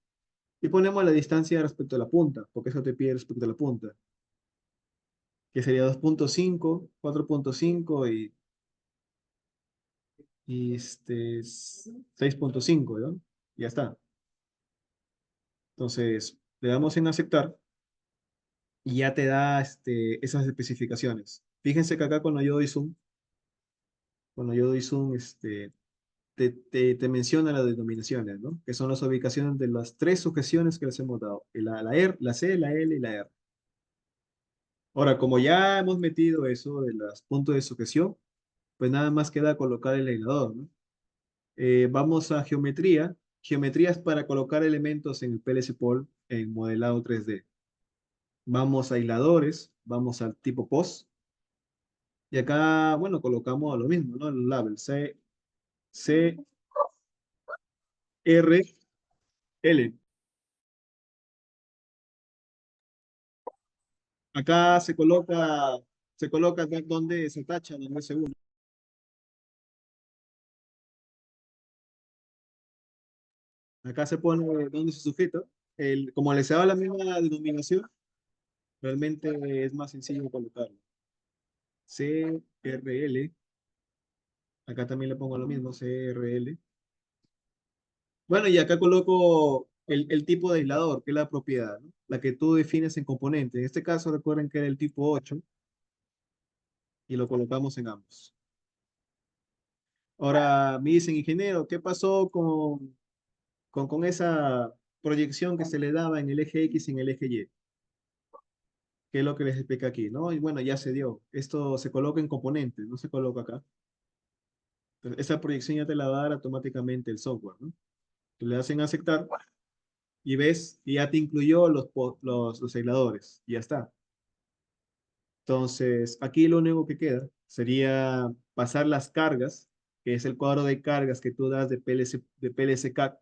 Y ponemos la distancia respecto a la punta, porque eso te pide respecto a la punta, que sería 2,5, 4,5 y y 6.5, ¿no? Ya está. Entonces, le damos en aceptar y ya te da esas especificaciones. Fíjense que acá cuando yo doy zoom, te menciona las denominaciones, ¿no? Que son las ubicaciones de las tres sujeciones que les hemos dado. La R, la C, la L y la R. Ahora, como ya hemos metido eso de los puntos de sujeción, pues nada más queda colocar el aislador, ¿no? Vamos a geometría. Geometría es para colocar elementos en el PLC Pol en modelado 3D. Vamos a aisladores, vamos al tipo POS. Y acá, bueno, colocamos lo mismo, ¿no? El label C, R, L. Acá se coloca donde se tacha, donde se une. Acá se pone donde se sujeta. Como les da la misma denominación, realmente es más sencillo colocarlo. CRL, acá también le pongo lo mismo, CRL. Bueno, y acá coloco el tipo de aislador, que es la propiedad, ¿no? La que tú defines en componente. En este caso, recuerden que era el tipo 8 y lo colocamos en ambos. Ahora me dicen, ingeniero, ¿qué pasó con esa proyección que se le daba en el eje X y en el eje Y? ¿Qué es lo que les explica aquí, ¿no? Y bueno, ya se dio. Esto se coloca en componentes, no se coloca acá. Entonces, esa proyección ya te la va a dar automáticamente el software, ¿no? Tú le das en aceptar y ves que ya te incluyó los aisladores. Y ya está. Entonces, aquí lo único que queda sería pasar las cargas, que es el cuadro de cargas que tú das de PLC CAD.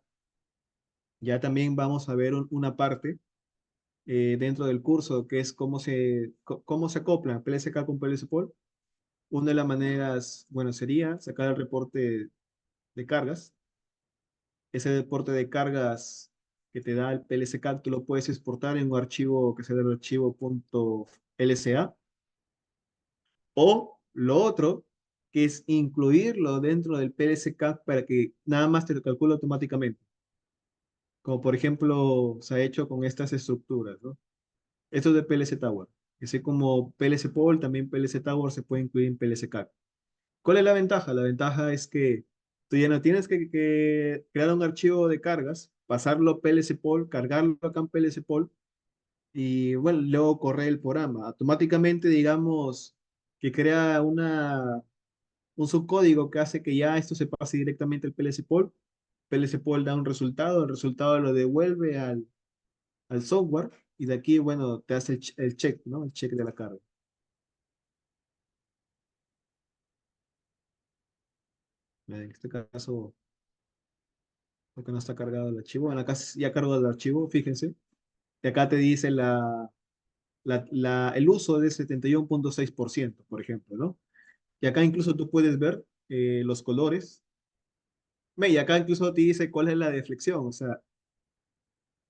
Ya también vamos a ver una parte dentro del curso que es cómo se acopla PLC CAD con PLC POL. Una de las maneras, bueno, sería sacar el reporte de cargas. Ese reporte de cargas que te da el PLC CAD, tú lo puedes exportar en un archivo que sea el archivo .lca. O lo otro, que es incluirlo dentro del PLC-CAD para que nada más te lo calcule automáticamente. Como por ejemplo se ha hecho con estas estructuras, ¿no? Esto es de PLC Tower. Así como PLC Pol, también PLC Tower se puede incluir en PLC-CAD. ¿Cuál es la ventaja? La ventaja es que tú ya no tienes que crear un archivo de cargas, pasarlo a PLC Pol, cargarlo acá en PLC Pol y bueno, luego correr el programa. Automáticamente, digamos, que crea un subcódigo que hace que ya esto se pase directamente al PLC Pol. PLC Pol da un resultado, el resultado lo devuelve al software y de aquí, bueno, te hace el check, ¿no? El check de la carga. En este caso, porque no está cargado el archivo. Bueno, acá ya cargó el archivo, fíjense. Y acá te dice el uso de 71.6%, por ejemplo, ¿no? Y acá incluso tú puedes ver los colores. Ve, y acá incluso te dice cuál es la deflexión, o sea,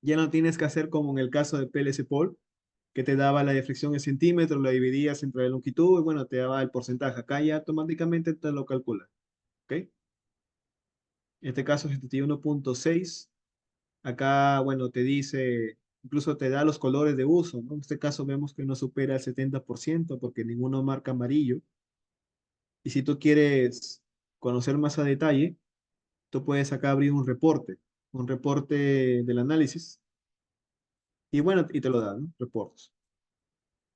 ya no tienes que hacer como en el caso de PLC Pol, que te daba la deflexión en centímetros, lo dividías entre la longitud y bueno, te daba el porcentaje. Acá ya automáticamente te lo calcula. ¿Ok? En este caso 71.6. Acá, bueno, te dice, incluso te da los colores de uso, ¿no? En este caso vemos que no supera el 70% porque ninguno marca amarillo. Y si tú quieres conocer más a detalle, tú puedes acá abrir un reporte del análisis y bueno, y te lo da, ¿no? Reportes.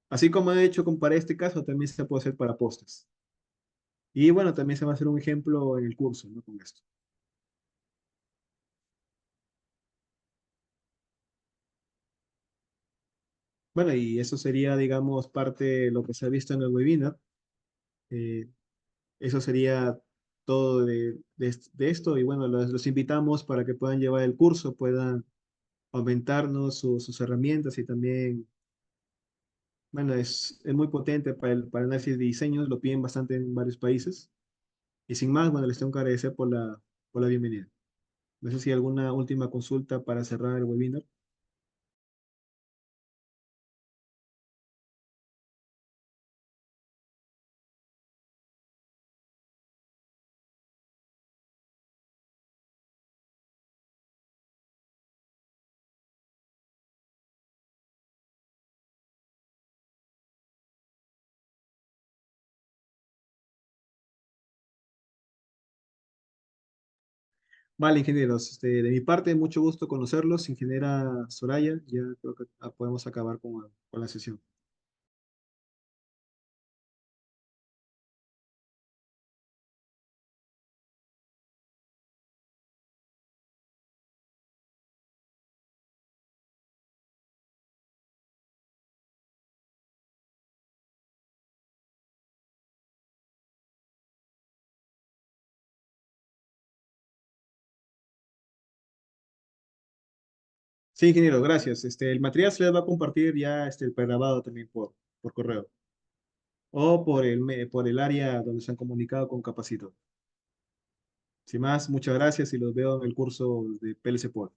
Así como he hecho para este caso, también se puede hacer para postes. Y bueno, también se va a hacer un ejemplo en el curso, ¿no? Con esto. Bueno, y eso sería, digamos, parte de lo que se ha visto en el webinar. Eh, Eso sería todo de esto. Y bueno, los invitamos para que puedan llevar el curso, puedan aumentarnos sus herramientas y también, bueno, es muy potente para el análisis de diseños, lo piden bastante en varios países. Y sin más, bueno, les tengo que agradecer por la bienvenida. No sé si hay alguna última consulta para cerrar el webinar. Vale, ingenieros, de mi parte, mucho gusto conocerlos, ingeniera Soraya, ya creo que podemos acabar con la sesión. Sí, ingeniero, gracias. El material se les va a compartir ya el pregrabado también por correo o por el área donde se han comunicado con Capacito. Sin más, muchas gracias y los veo en el curso de PLC Pod.